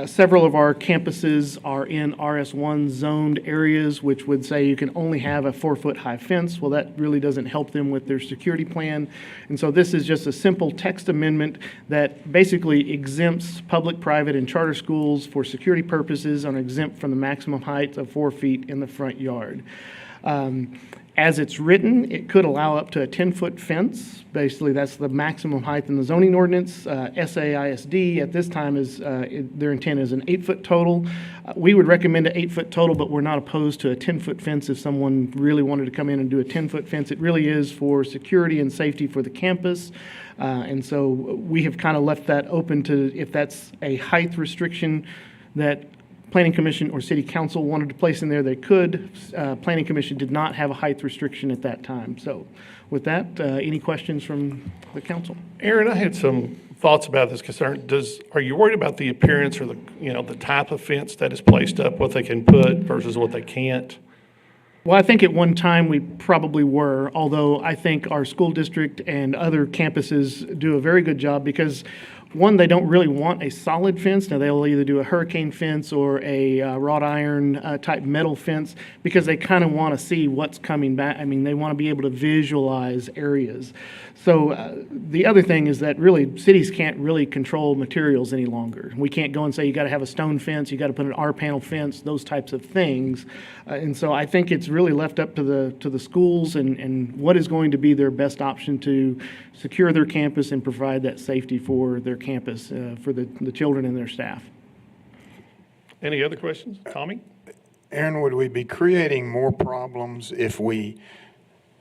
Several of our campuses are in RS1 zoned areas, which would say you can only have a 4-foot high fence. Well, that really doesn't help them with their security plan. And so this is just a simple text amendment that basically exempts public, private, and charter schools for security purposes and exempt from the maximum height of 4 feet in the front yard. As it's written, it could allow up to a 10-foot fence. Basically, that's the maximum height in the zoning ordinance. SAISD at this time is, their intent is an 8-foot total. We would recommend an 8-foot total, but we're not opposed to a 10-foot fence if someone really wanted to come in and do a 10-foot fence. It really is for security and safety for the campus. And so we have kind of left that open to if that's a height restriction that Planning Commission or City Council wanted to place in there, they could. Planning Commission did not have a height restriction at that time. So with that, any questions from the council? Aaron, I had some thoughts about this concern. Are you worried about the appearance or the type of fence that is placed up, what they can put versus what they can't? Well, I think at one time we probably were, although I think our school district and other campuses do a very good job because one, they don't really want a solid fence. Now, they'll either do a hurricane fence or a wrought iron type metal fence because they kind of want to see what's coming back. I mean, they want to be able to visualize areas. So the other thing is that really cities can't really control materials any longer. We can't go and say you got to have a stone fence, you got to put an R-panel fence, those types of things. And so I think it's really left up to the schools and what is going to be their best option to secure their campus and provide that safety for their campus, for the children and their staff. Any other questions? Tommy? Aaron, would we be creating more problems if we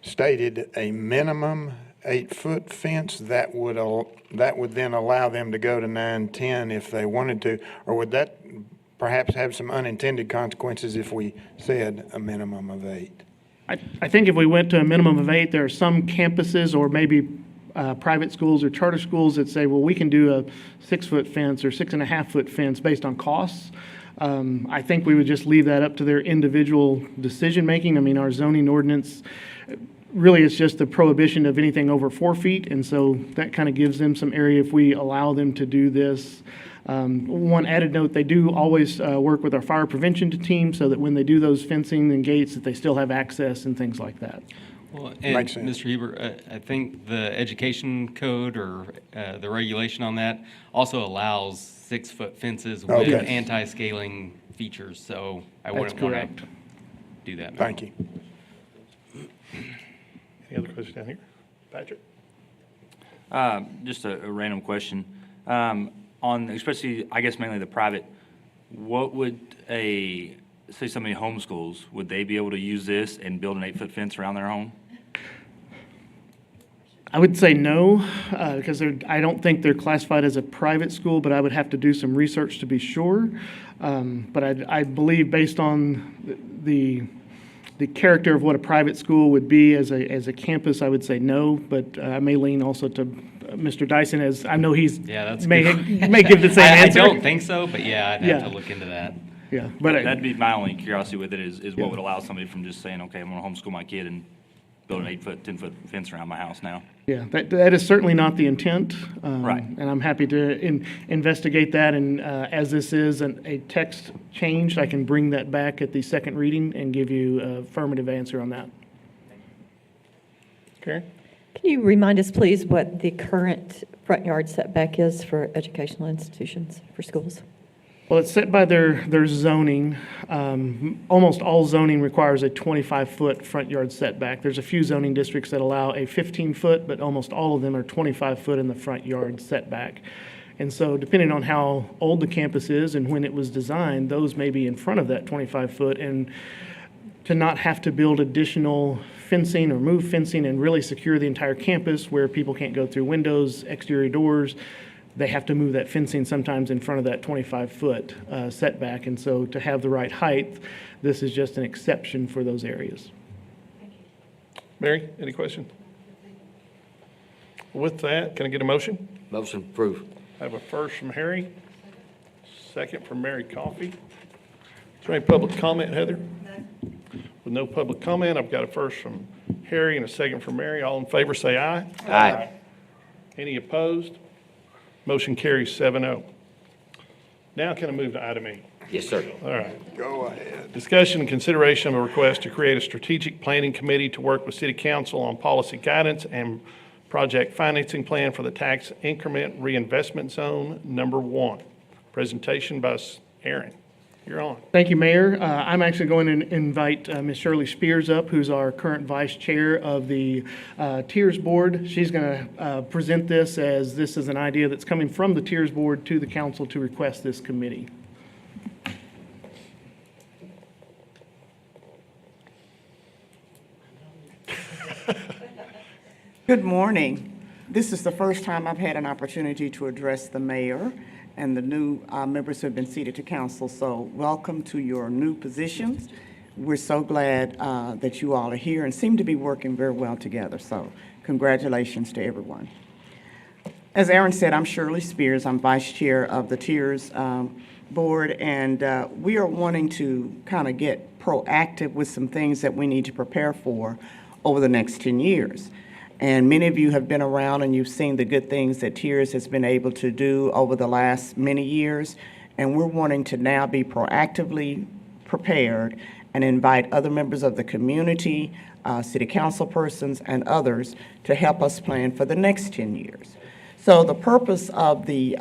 stated a minimum 8-foot fence that would then allow them to go to 9, 10 if they wanted to? Or would that perhaps have some unintended consequences if we said a minimum of 8? I think if we went to a minimum of 8, there are some campuses or maybe private schools or charter schools that say, well, we can do a 6-foot fence or 6.5-foot fence based on costs. I think we would just leave that up to their individual decision-making. I mean, our zoning ordinance, really it's just the prohibition of anything over 4 feet, and so that kind of gives them some area if we allow them to do this. One added note, they do always work with our fire prevention team so that when they do those fencing and gates, that they still have access and things like that. Well, and Mr. Heber, I think the education code or the regulation on that also allows 6-foot fences with anti-scaling features, so I wouldn't want to do that. Thank you. Any other questions down here? Patrick? Just a random question. On especially, I guess mainly the private, what would say somebody homeschools, would they be able to use this and build an 8-foot fence around their home? I would say no, because I don't think they're classified as a private school, but I would have to do some research to be sure. But I believe based on the character of what a private school would be as a campus, I would say no, but I may lean also to Mr. Dyson, as I know he's may give the same answer. I don't think so, but I'd have to look into that. Yeah, but that'd be my only curiosity with it is what would allow somebody from just saying, okay, I'm going to homeschool my kid and build an 8-foot, 10-foot fence around my house now. Yeah, that is certainly not the intent. Right. And I'm happy to investigate that. And as this is a text change, I can bring that back at the second reading and give you an affirmative answer on that. Karen? Can you remind us, please, what the current front yard setback is for educational institutions, for schools? Well, it's set by their zoning. Almost all zoning requires a 25-foot front yard setback. There's a few zoning districts that allow a 15-foot, but almost all of them are 25-foot in the front yard setback. And so depending on how old the campus is and when it was designed, those may be in front of that 25-foot. And to not have to build additional fencing or move fencing and really secure the entire campus where people can't go through windows, exterior doors, they have to move that fencing sometimes in front of that 25-foot setback. And so to have the right height, this is just an exception for those areas. Mary, any questions? With that, can I get a motion? Motion approved. I have a first from Harry, second from Mary Coffey. Is there any public comment, Heather? No. With no public comment, I've got a first from Harry and a second from Mary. All in favor, say aye. Aye. Any opposed? Motion carries 7-0. Now can I move to item E? Yes, sir. All right. Go ahead. Discussion and consideration of a request to create a strategic planning committee to work with City Council on policy guidance and project financing plan for the tax increment reinvestment zone number 1. Presentation by Aaron. You're on. Thank you, Mayor. I'm actually going to invite Ms. Shirley Spears up, who's our current vice chair of the Tiers Board. She's going to present this as this is an idea that's coming from the Tiers Board to the council to request this committee. Good morning. This is the first time I've had an opportunity to address the mayor and the new members who have been seated to council. So welcome to your new positions. We're so glad that you all are here and seem to be working very well together. So congratulations to everyone. As Aaron said, I'm Shirley Spears. I'm vice chair of the Tiers Board, and we are wanting to kind of get proactive with some things that we need to prepare for over the next 10 years. And many of you have been around and you've seen the good things that Tiers has been able to do over the last many years. And we're wanting to now be proactively prepared and invite other members of the community, city council persons, and others to help us plan for the next 10 years. So the purpose of the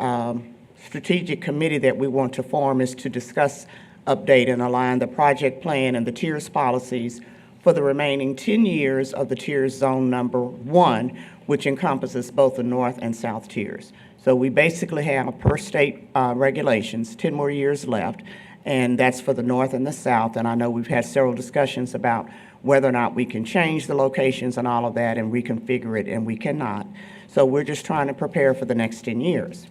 strategic committee that we want to form is to discuss, update, and align the project plan and the Tiers policies for the remaining 10 years of the Tiers Zone number 1, which encompasses both the north and south tiers. So we basically have per state regulations, 10 more years left, and that's for the north and the south. And I know we've had several discussions about whether or not we can change the locations and all of that and reconfigure it, and we cannot. So we're just trying to prepare for the next 10 years.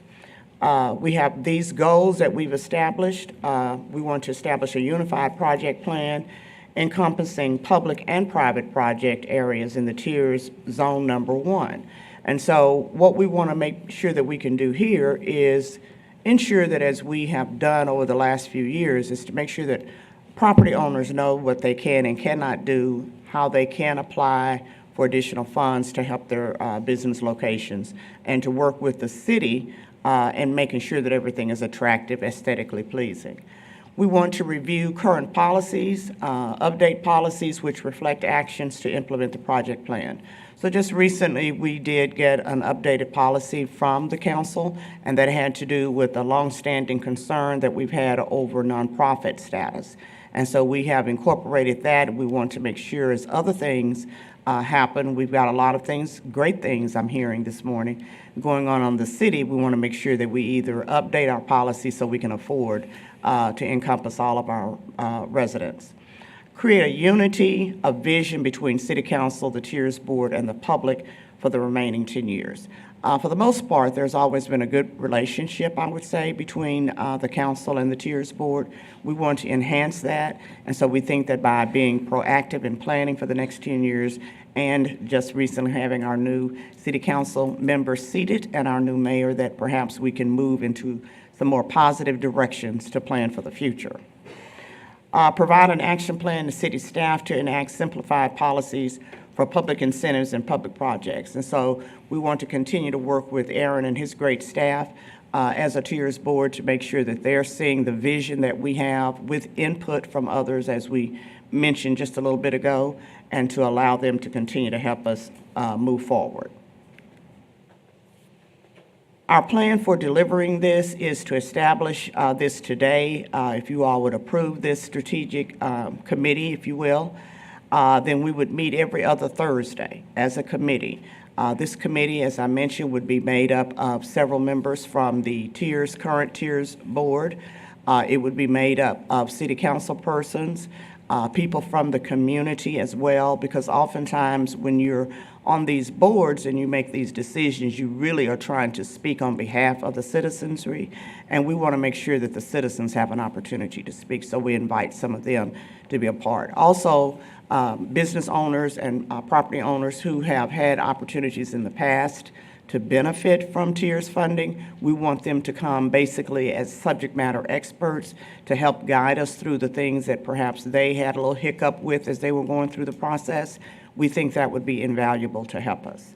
We have these goals that we've established. We want to establish a unified project plan encompassing public and private project areas in the Tiers Zone number 1. And so what we want to make sure that we can do here is ensure that, as we have done over the last few years, is to make sure that property owners know what they can and cannot do, how they can apply for additional funds to help their business locations, and to work with the city in making sure that everything is attractive, aesthetically pleasing. We want to review current policies, update policies which reflect actions to implement the project plan. So just recently, we did get an updated policy from the council, and that had to do with a longstanding concern that we've had over nonprofit status. And so we have incorporated that. We want to make sure as other things happen, we've got a lot of things, great things I'm hearing this morning, going on the city. We want to make sure that we either update our policy so we can afford to encompass all of our residents. Create a unity of vision between City Council, the Tiers Board, and the public for the remaining 10 years. For the most part, there's always been a good relationship, I would say, between the council and the Tiers Board. We want to enhance that, and so we think that by being proactive in planning for the next 10 years and just recently having our new City Council members seated and our new mayor, that perhaps we can move into some more positive directions to plan for the future. Provide an action plan to city staff to enact simplified policies for public incentives and public projects. And so we want to continue to work with Aaron and his great staff as a Tiers Board to make sure that they're seeing the vision that we have with input from others, as we mentioned just a little bit ago, and to allow them to continue to help us move forward. Our plan for delivering this is to establish this today, if you all would approve this strategic committee, if you will. then we would meet every other Thursday as a committee. This committee, as I mentioned, would be made up of several members from the current tiers board. It would be made up of city council persons, people from the community as well, because oftentimes when you're on these boards and you make these decisions, you really are trying to speak on behalf of the citizenry, and we want to make sure that the citizens have an opportunity to speak, so we invite some of them to be a part. Also, business owners and property owners who have had opportunities in the past to benefit from tiers funding, we want them to come basically as subject matter experts to help guide us through the things that perhaps they had a little hiccup with as they were going through the process. We think that would be invaluable to help us.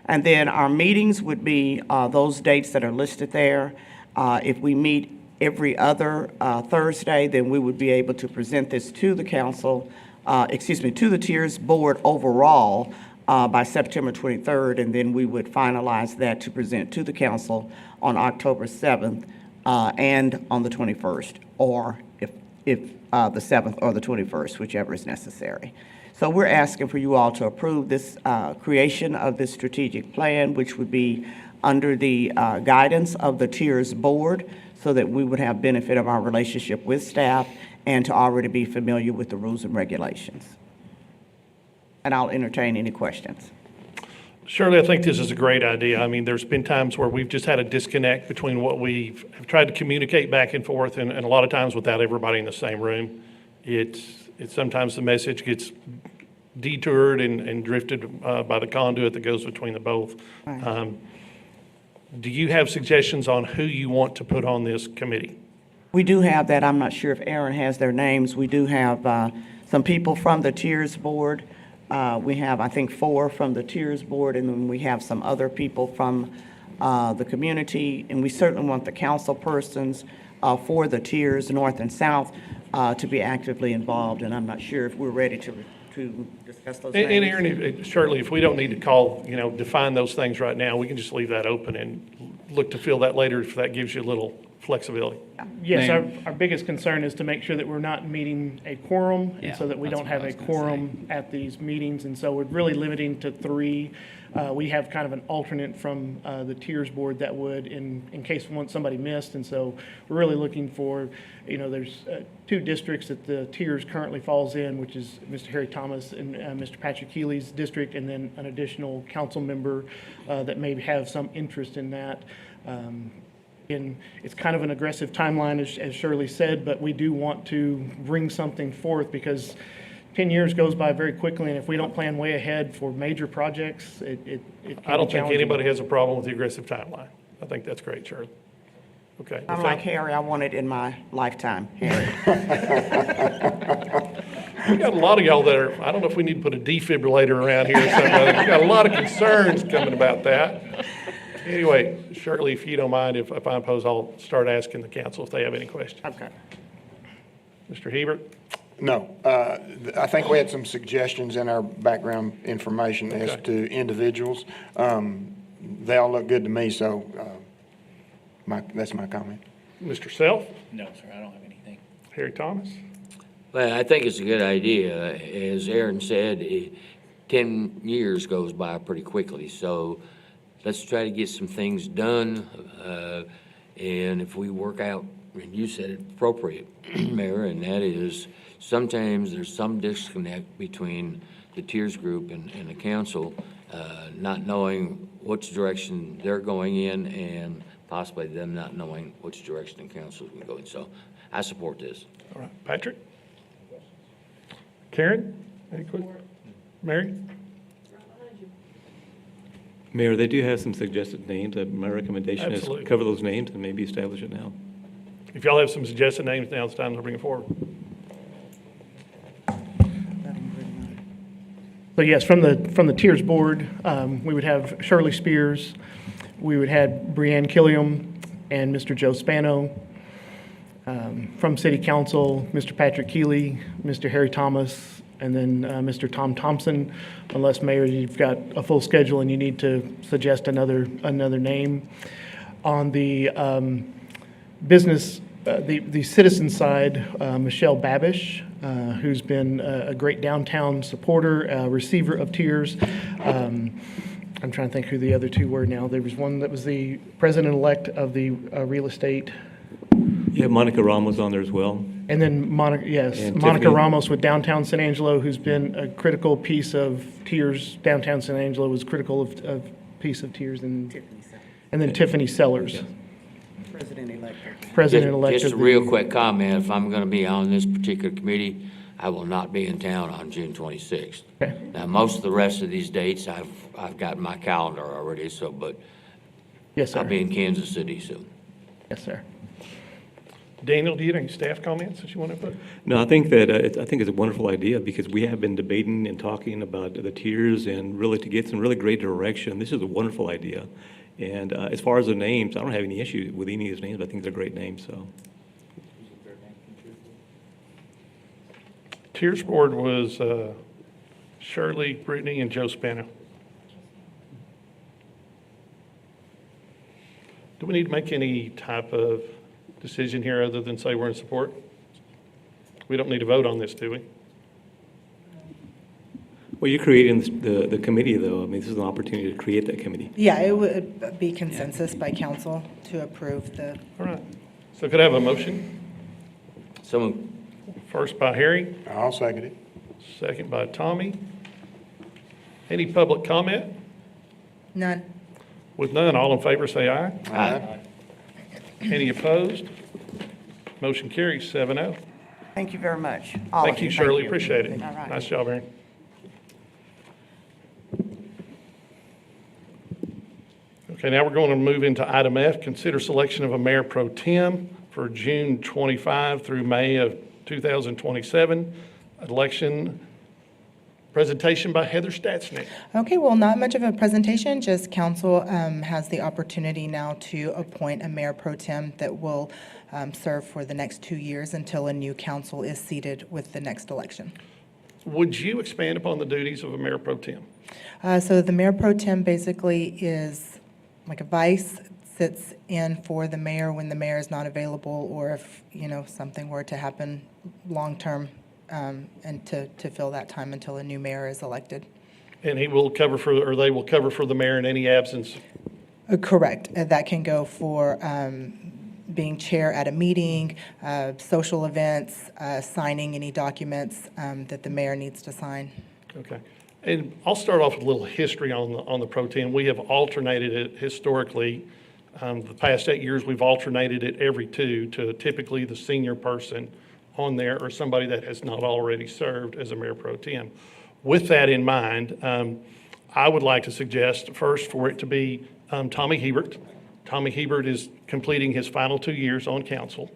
And then our meetings would be those dates that are listed there. If we meet every other Thursday, then we would be able to present this to the council, to the tiers board overall by September 23rd, and then we would finalize that to present to the council on October 7th and on the 21st, or if the 7th or the 21st, whichever is necessary. So we're asking for you all to approve this creation of this strategic plan, which would be under the guidance of the tiers board, so that we would have benefit of our relationship with staff and to already be familiar with the rules and regulations. And I'll entertain any questions. Shirley, I think this is a great idea. I mean, there's been times where we've just had a disconnect between what we have tried to communicate back and forth, and a lot of times without everybody in the same room. It's sometimes the message gets detoured and drifted by the conduit that goes between the both. Right. Do you have suggestions on who you want to put on this committee? We do have that. I'm not sure if Aaron has their names. We do have some people from the tiers board. We have, I think, 4 from the tiers board, and then we have some other people from the community, and we certainly want the council persons for the tiers, north and south, to be actively involved, and I'm not sure if we're ready to discuss those names. And Aaron, Shirley, if we don't need to call, define those things right now, we can just leave that open and look to fill that later if that gives you a little flexibility. Yes, our biggest concern is to make sure that we're not meeting a quorum, and so that we don't have a quorum at these meetings, and so we're really limiting to 3. We have kind of an alternate from the tiers board that would, in case somebody missed, and so we're really looking for, there's 2 districts that the tiers currently falls in, which is Mr. Harry Thomas and Mr. Patrick Healy's district, and then an additional council member that may have some interest in that. And it's kind of an aggressive timeline, as Shirley said, but we do want to bring something forth because 10 years goes by very quickly, and if we don't plan way ahead for major projects, it can be I don't think challenging. anybody has a problem with the aggressive timeline. I think that's great, Shirley. Okay. I'm like Harry, I want it in my lifetime, Harry. We got a lot of y'all that are, I don't know if we need to put a defibrillator around here or something. We got a lot of concerns coming about that. Anyway, Shirley, if you don't mind, if I impose, I'll start asking the council if they have any questions. Okay. Mr. Hebert? No. I think we had some suggestions in our background information as to individuals. They all look good to me, so that's my comment. Mr. Self? No, sir, I don't have anything. Harry Thomas? Well, I think it's a good idea. As Aaron said, 10 years goes by pretty quickly, so let's try to get some things done, and if we work out, and you said it appropriate, Mayor, and that is sometimes there's some disconnect between the tiers group and the council, not knowing which direction they're going in and possibly them not knowing which direction the council is going to go in. So I support this. All right. Patrick? Karen? Any questions? Mary? Mayor, they do have some suggested names. My recommendation Absolutely. is cover those names and maybe establish it now. If y'all have some suggested names, now it's time to bring it forward. So yes, from the tiers board, we would have Shirley Spears, we would have Breanne Killiam, and Mr. Joe Spano. From City Council, Mr. Patrick Healy, Mr. Harry Thomas, and then Mr. Tom Thompson. Unless, Mayor, you've got a full schedule and you need to suggest another name. On the business the citizen side, Michelle Babish, who's been a great downtown supporter, receiver of tears. I'm trying to think who the other two were now. There was one that was the president-elect of the real estate. Yeah, Monica Ramos on there as well. And then Monica Tiffany. Ramos with Downtown San Angelo, who's been a critical piece of Tears. Downtown San Angelo was critical of piece of Tears, and then Tiffany Sellers, President-elect. president-elect. Just a of the- real quick comment, if I'm going to be on this particular committee, I will not be in town on June 26th. Okay. Now, most of the rest of these dates, I've got my calendar already, but Yes, sir. I'll be in Kansas City, so. Yes, sir. Daniel, do you have any staff comments that you want to put? No, I think that I think it's a wonderful idea because we have been debating and talking about the tiers and really to get some really great direction. This is a wonderful idea. And as far as the names, I don't have any issue with any of these names. I think they're great names, so. Tiers Board was Shirley, Brittany, and Joe Spano. Do we need to make any type of decision here other than say we're in support? We don't need to vote on this, do we? Well, you're creating the committee, though. I mean, this is an opportunity to create that committee. Yeah, it would be consensus by council to approve the. All right. So could I have a motion? Someone. First by Harry, I'll second it. second by Tommy. Any public comment? None. With none, all in favor say aye. Aye. Any opposed? Motion carries 7-0. Thank you very much. all Thank of you, Shirley, you. appreciate it. All right. Nice job, Aaron. Okay, now we're going to move into item F, consider selection of a mayor pro tem for June 25 through May of 2027. Election presentation by Heather Statsnick. Okay, well, not much of a presentation, just council has the opportunity now to appoint a mayor pro tem that will serve for the next 2 years until a new council is seated with the next election. Would you expand upon the duties of a mayor pro tem? So the mayor pro tem basically is like a vice, sits in for the mayor when the mayor is not available, or if, something were to happen long-term, and to fill that time until a new mayor is elected. And he will cover for, or they will cover for the mayor in any absence. Correct. That can go for being chair at a meeting, social events, signing any documents that the mayor needs to sign. Okay. And I'll start off with a little history on the pro tem. We have alternated it historically. The past 8 years, we've alternated it every 2 to typically the senior person on there or somebody that has not already served as a mayor pro tem. With that in mind, I would like to suggest first for it to be Tommy Hebert. Tommy Hebert is completing his final 2 years on council.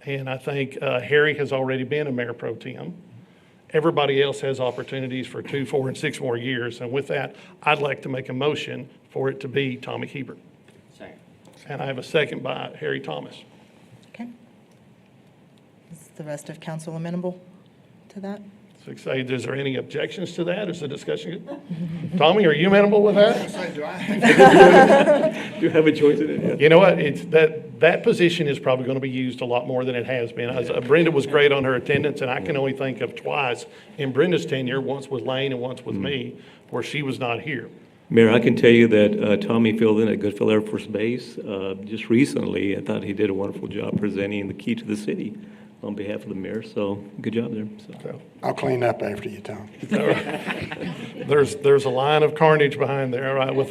And I think Harry has already been a mayor pro tem. Everybody else has opportunities for 2, 4, and 6 more years. And with that, I'd like to make a motion for it to be Tommy Hebert. Second. And I have a second by Harry Thomas. Okay. Is the rest of council amenable to that? So say, is there any objections to that? Is the discussion good? Tommy, are you amenable with that? Do you have a choice in it? Yeah. You know what? It's that position is probably going to be used a lot more than it has been. Brenda was great on her attendance, and I can only think of twice in Brenda's tenure, once with Lane and once with me, where she was not here. Mayor, I can tell you that Tommy filled in at Goodfellow Air Force Base just recently. I thought he did a wonderful job presenting the key to the city on behalf of the mayor, so good job there. So. I'll clean up after you, Tom. There's a line of carnage behind there. All right, with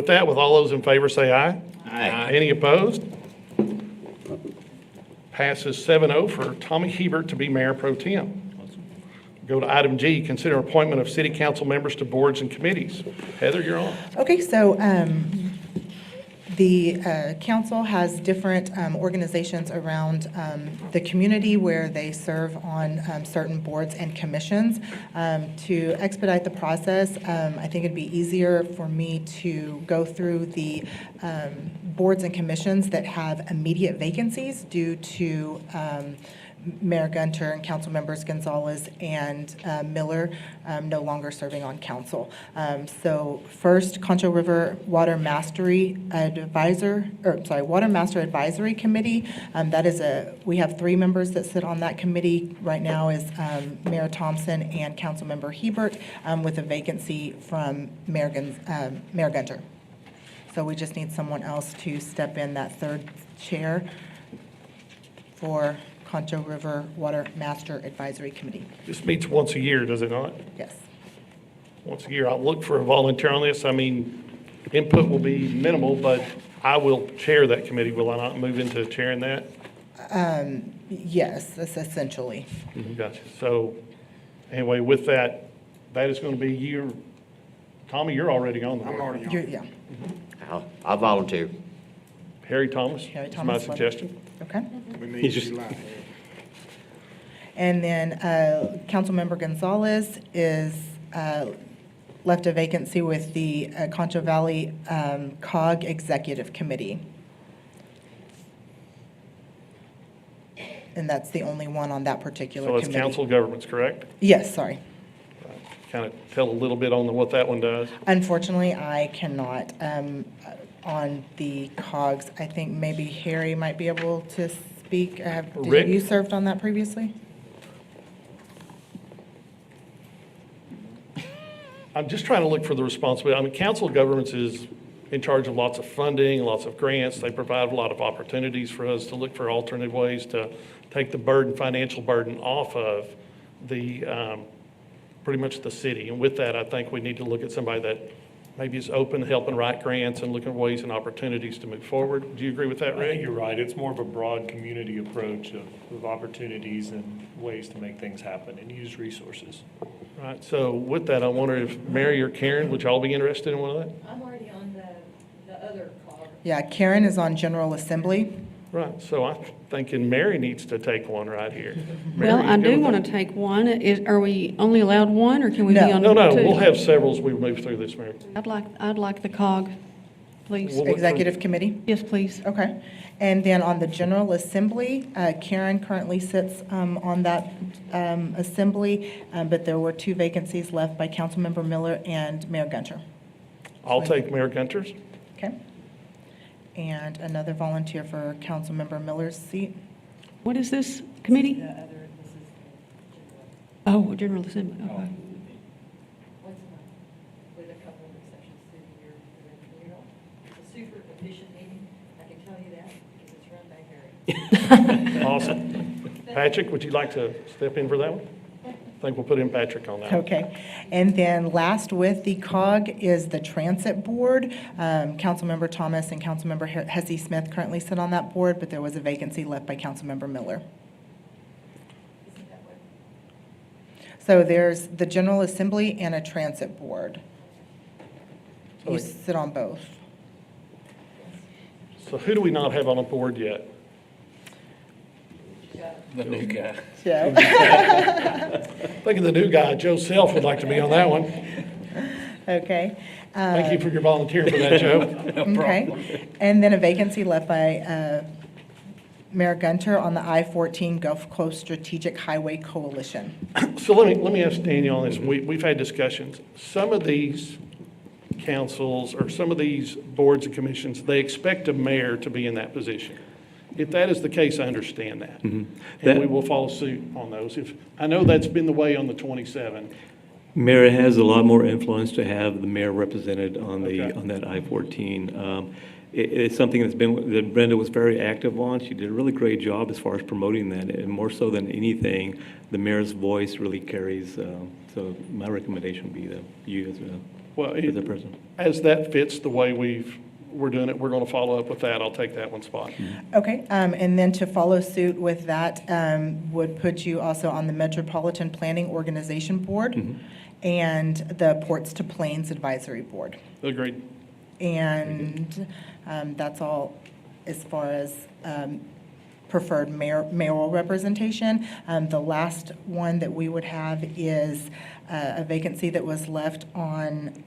that, with all those in favor, say aye. Aye. Any opposed? Passes 7-0 for Tommy Hebert to be mayor pro tem. Go to item G, consider appointment of city council members to boards and committees. Heather, you're on. Okay, so the council has different organizations around the community where they serve on certain boards and commissions. To expedite the process, I think it'd be easier for me to go through the boards and commissions that have immediate vacancies due to Mayor Gunter and council members Gonzalez and Miller no longer serving on council. So first, Concho River Water Master Advisory Committee. We have 3 members that sit on that committee right now is Mayor Thompson and Councilmember Hebert, with a vacancy from Mayor Gunter. So we just need someone else to step in that 3rd chair for Concho River Water Master Advisory Committee. This meets once a year, does it not? Yes. Once a year. I'll look for a volunteer on this. I mean, input will be minimal, but I will chair that committee. Will I not move into chairing that? Yes, that's essentially. Gotcha. So anyway, with that, that is going to be you. Tommy, you're already on the board. I'm already on. Yeah. I'll volunteer. Harry Thomas Harry is Thomas, my suggestion. Okay. We need you live. And then Councilmember Gonzalez is left a vacancy with the Concho Valley COG Executive Committee. And that's the only one on that particular So it's committee. council governments, correct? Yes, sorry. Kind of tell a little bit on what that one does. Unfortunately, I cannot. On the COGS, I think maybe Harry might be able to speak. Rick? Did you served on that previously? I'm just trying to look for the responsibility. I mean, council governments is in charge of lots of funding, lots of grants. They provide a lot of opportunities for us to look for alternative ways to take the financial burden off of the, pretty much the city. And with that, I think we need to look at somebody that maybe is open to helping write grants and looking at ways and opportunities to move forward. Do you agree with that, I Rick? think you're right. It's more of a broad community approach of opportunities and ways to make things happen and use resources. Right, so with that, I wonder if Mary or Karen, would y'all be interested in one of that? I'm already on the other call. Yeah, Karen is on General Assembly. Right, so I'm thinking Mary needs to take one right here. Well, Mary, I you good do with want that? to take one. Are we only allowed one, or can we be on two? No, we'll have several as we move through this, Mary. I'd like the COG, please. We'll look for- Executive Committee? Yes, please. Okay. And then on the General Assembly, Karen currently sits on that assembly, but there were 2 vacancies left by Councilmember Miller and Mayor Gunter. I'll take Mayor Gunter's. Okay. And another volunteer for Councilmember Miller's seat. What is this committee? Oh, General Assembly, okay. Once a month, with a couple of exceptions through the year. It's a super efficient meeting, I can tell you that, because it's run by Harry. Awesome. Patrick, would you like to step in for that one? I think we'll put in Patrick on that one. Okay. And then last with the COG is the Transit Board. Councilmember Thomas and Councilmember Hesse Smith currently sit on that board, but there was a vacancy left by Councilmember Miller. So there's the General Assembly and a Transit Board. You sit on both. So who do we not have on the board yet? The new guy. Yeah. Thinking the new guy, Joe Self, would like to be on that one. Okay. Thank you for your volunteer for that, Joe. Okay. And then a vacancy left by Mayor Gunter on the I-14 Gulf Coast Strategic Highway Coalition. So let me ask Daniel on this. We've had discussions. Some of these councils or some of these boards and commissions, they expect a mayor to be in that position. If that is the case, I understand that. And we will follow suit on those. I know that's been the way on the 27. Mayor has a lot more influence to have the mayor represented on that I-14. It's something that Brenda was very active on. She did a really great job as far as promoting that, and more so than anything, the mayor's voice really carries. So my recommendation would be that you as the president. As that fits the way we're doing it, we're going to follow up with that. I'll take that one spot. Okay, and then to follow suit with that would put you also on the Metropolitan Planning Organization Board and the Ports to Plains Advisory Board. Agreed. And that's all as far as preferred mayoral representation. The last one that we would have is a vacancy that was left on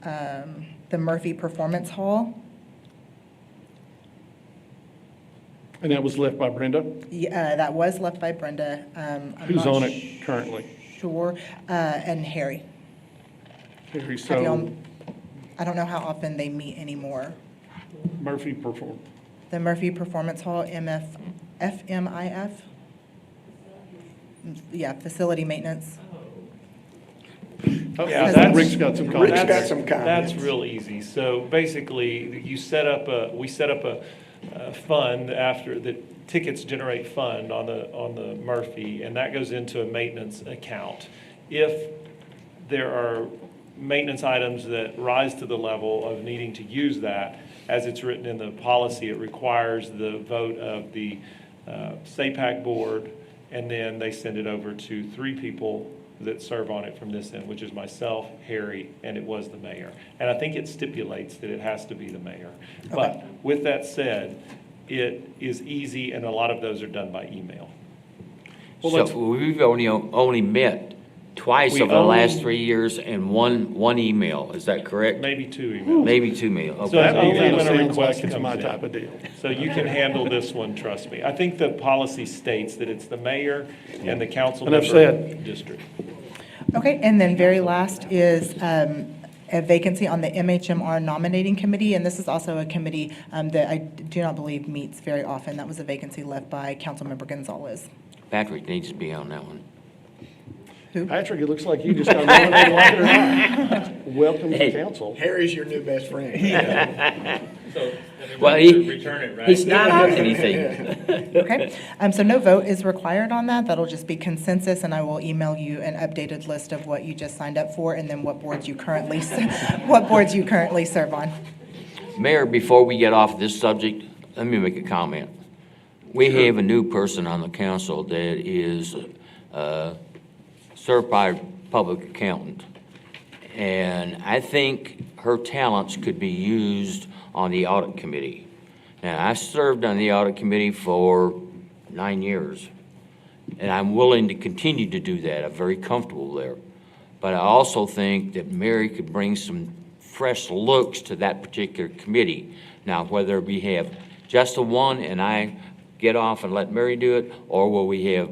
the Murphy Performance Hall. And that was left by Brenda? That was left by Brenda. I'm Who's not on it currently? Sure, and Harry. Harry, Have y'all- so I don't know how often they meet anymore. Murphy performed. The Murphy Performance Hall, FMIF? Yeah, facility maintenance. Yeah, that's- Rick's got some Rick's comments. got some comments. That's real easy. So basically, we set up a fund after the tickets generate fund on the Murphy, and that goes into a maintenance account. If there are maintenance items that rise to the level of needing to use that, as it's written in the policy, it requires the vote of the SAPAC board, and then they send it over to 3 people that serve on it from this end, which is myself, Harry, and it was the mayor. And I think it stipulates that it has to be the mayor. But with that said, it is easy, and a lot of those are done by email. So we've only met twice We over the last only- 3 years and one email, is that correct? Maybe 2 emails. Maybe 2 emails. So that's Okay. only when a Sounds request like it's my comes in. type of deal. So you can handle this one, trust me. I think the policy states that it's the mayor and the council Enough member said. district. Okay, and then very last is a vacancy on the MHMR nominating committee, and this is also a committee that I do not believe meets very often. That was a vacancy left by Councilmember Gonzalez. Patrick needs to be on that one. Patrick, it looks like you just got nominated like it or not. Welcome to Hey. council. Harry's your new best friend. Well, he's not on anything. Okay, so no vote is required on that. That'll just be consensus, and I will email you an updated list of what you just signed up for and then what boards you currently, what boards you currently serve on. Mayor, before we get off this subject, let me make a comment. We have a new person on the council that is a certified public accountant. And I think her talents could be used on the audit committee. Now, I served on the audit committee for 9 years, and I'm willing to continue to do that. I'm very comfortable there. But I also think that Mary could bring some fresh looks to that particular committee. Now, whether we have just the one and I get off and let Mary do it, or will we have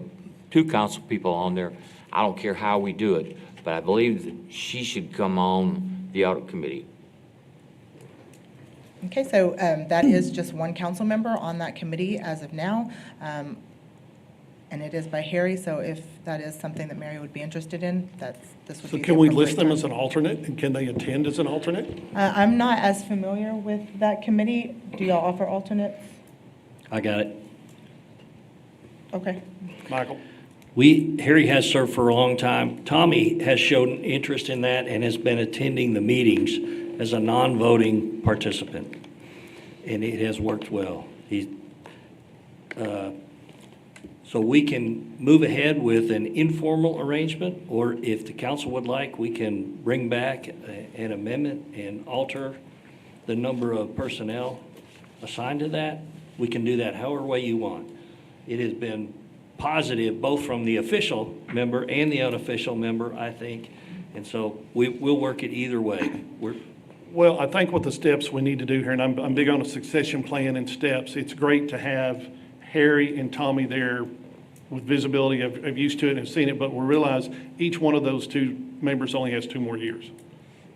2 council people on there, I don't care how we do it, but I believe that she should come on the audit committee. Okay, so that is just one council member on that committee as of now, and it is by Harry, so if that is something that Mary would be interested in, this would So be the can we list appropriate them time. as an alternate, and can they attend as an alternate? I'm not as familiar with that committee. Do y'all offer alternates? I got it. Okay. Michael? Harry has served for a long time. Tommy has shown interest in that and has been attending the meetings as a non-voting participant. And it has worked well. So we can move ahead with an informal arrangement, or if the council would like, we can bring back an amendment and alter the number of personnel assigned to that. We can do that however way you want. It has been positive, both from the official member and the unofficial member, I think. And so we'll work it either way. Well, I think with the steps we need to do here, and I'm big on a succession plan and steps, it's great to have Harry and Tommy there with visibility of used to it and have seen it, but we realize each one of those 2 members only has 2 more years.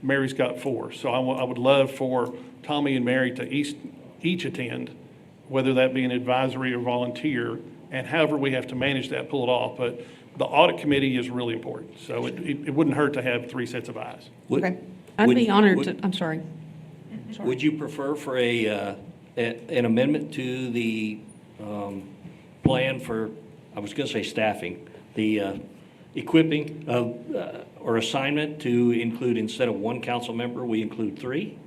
Mary's got 4, so I would love for Tommy and Mary to each attend, whether that be an advisory or volunteer, and however we have to manage that, pull it off. But the audit committee is really important, so it wouldn't hurt to have 3 sets of eyes. Okay. I'd be honored to, I'm sorry. Would you prefer for an amendment to the plan for, I was going to say staffing, the equipping of, or assignment to include, instead of 1 council member, we include 3?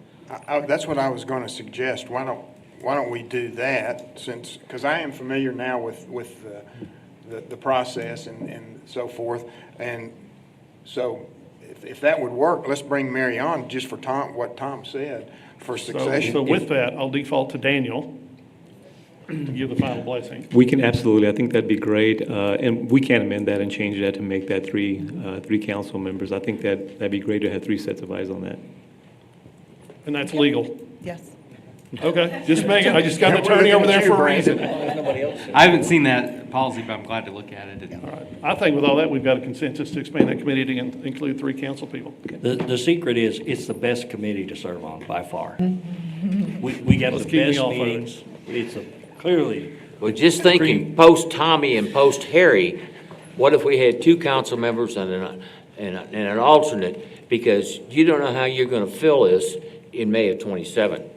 That's what I was going to suggest. Why don't we do that, since, because I am familiar now with the process and so forth. And so if that would work, let's bring Mary on just for what Tom said, for succession. So with that, I'll default to Daniel to give the final blessing. We can absolutely, I think that'd be great, and we can amend that and change that to make that three council members. I think that'd be great to have 3 sets of eyes on that. And that's legal. Yes. Okay, just make it, I just got an attorney over there for a reason. I haven't seen that policy, but I'm glad to look at it. All right. I think with all that, we've got a consensus to expand that committee to include 3 council people. The secret is, it's the best committee to serve on by far. We got Let's the keep me best off meetings. It's clearly. Well, just thinking, post Tommy and post Harry, what if we had 2 council members and an alternate? Because you don't know how you're going to fill this in May of '27.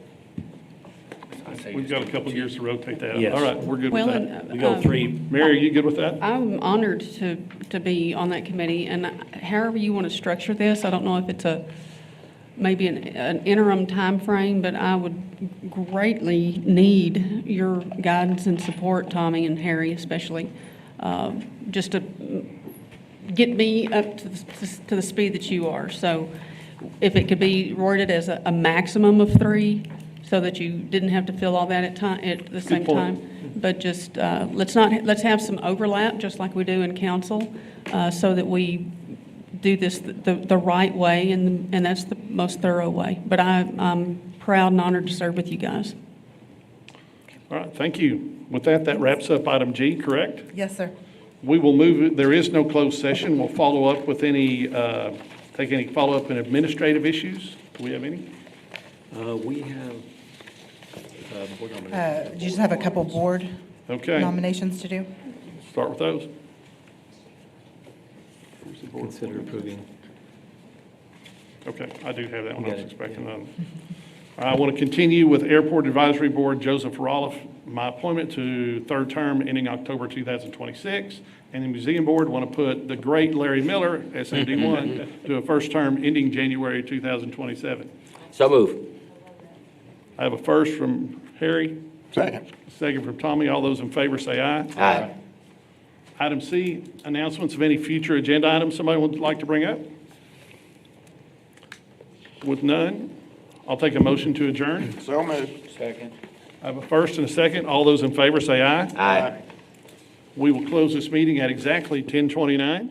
We've got a couple years to rotate that. Yes. All right, we're good with Well, that. We go 3. Mary, are you good with that? I'm honored to be on that committee, and however you want to structure this, I don't know if it's maybe an interim time frame, but I would greatly need your guidance and support, Tommy and Harry especially, just to get me up to the speed that you are. So if it could be worded as a maximum of 3, so that you didn't have to fill all that at the same point. time. But just, let's have some overlap, just like we do in council, so that we do this the right way, and that's the most thorough way. But I'm proud and honored to serve with you guys. All right, thank you. With that, that wraps up item G, correct? Yes, sir. We will move, there is no closed session. We'll follow up with take any follow-up and administrative issues. Do we have any? We have, board You nominations. just have a couple board Okay, nominations to do? start with those. Consider approving. Okay, I do have that one. I You got was it, expecting that. I want to continue with Airport Advisory Board, Joseph Roloff, my appointment to 3rd term ending October 2026. And the Museum Board, want to put the great Larry Miller, SMD1, to a 1st term ending January 2027. So move. I have a first from Harry, Second. second from Tommy. All those in favor say aye. Aye. Item C, announcements of any future agenda items somebody would like to bring up? With none, I'll take a motion to adjourn. So moved. Second. I have a first and a second. All those in favor say aye. Aye. We will close this meeting at exactly 10:29.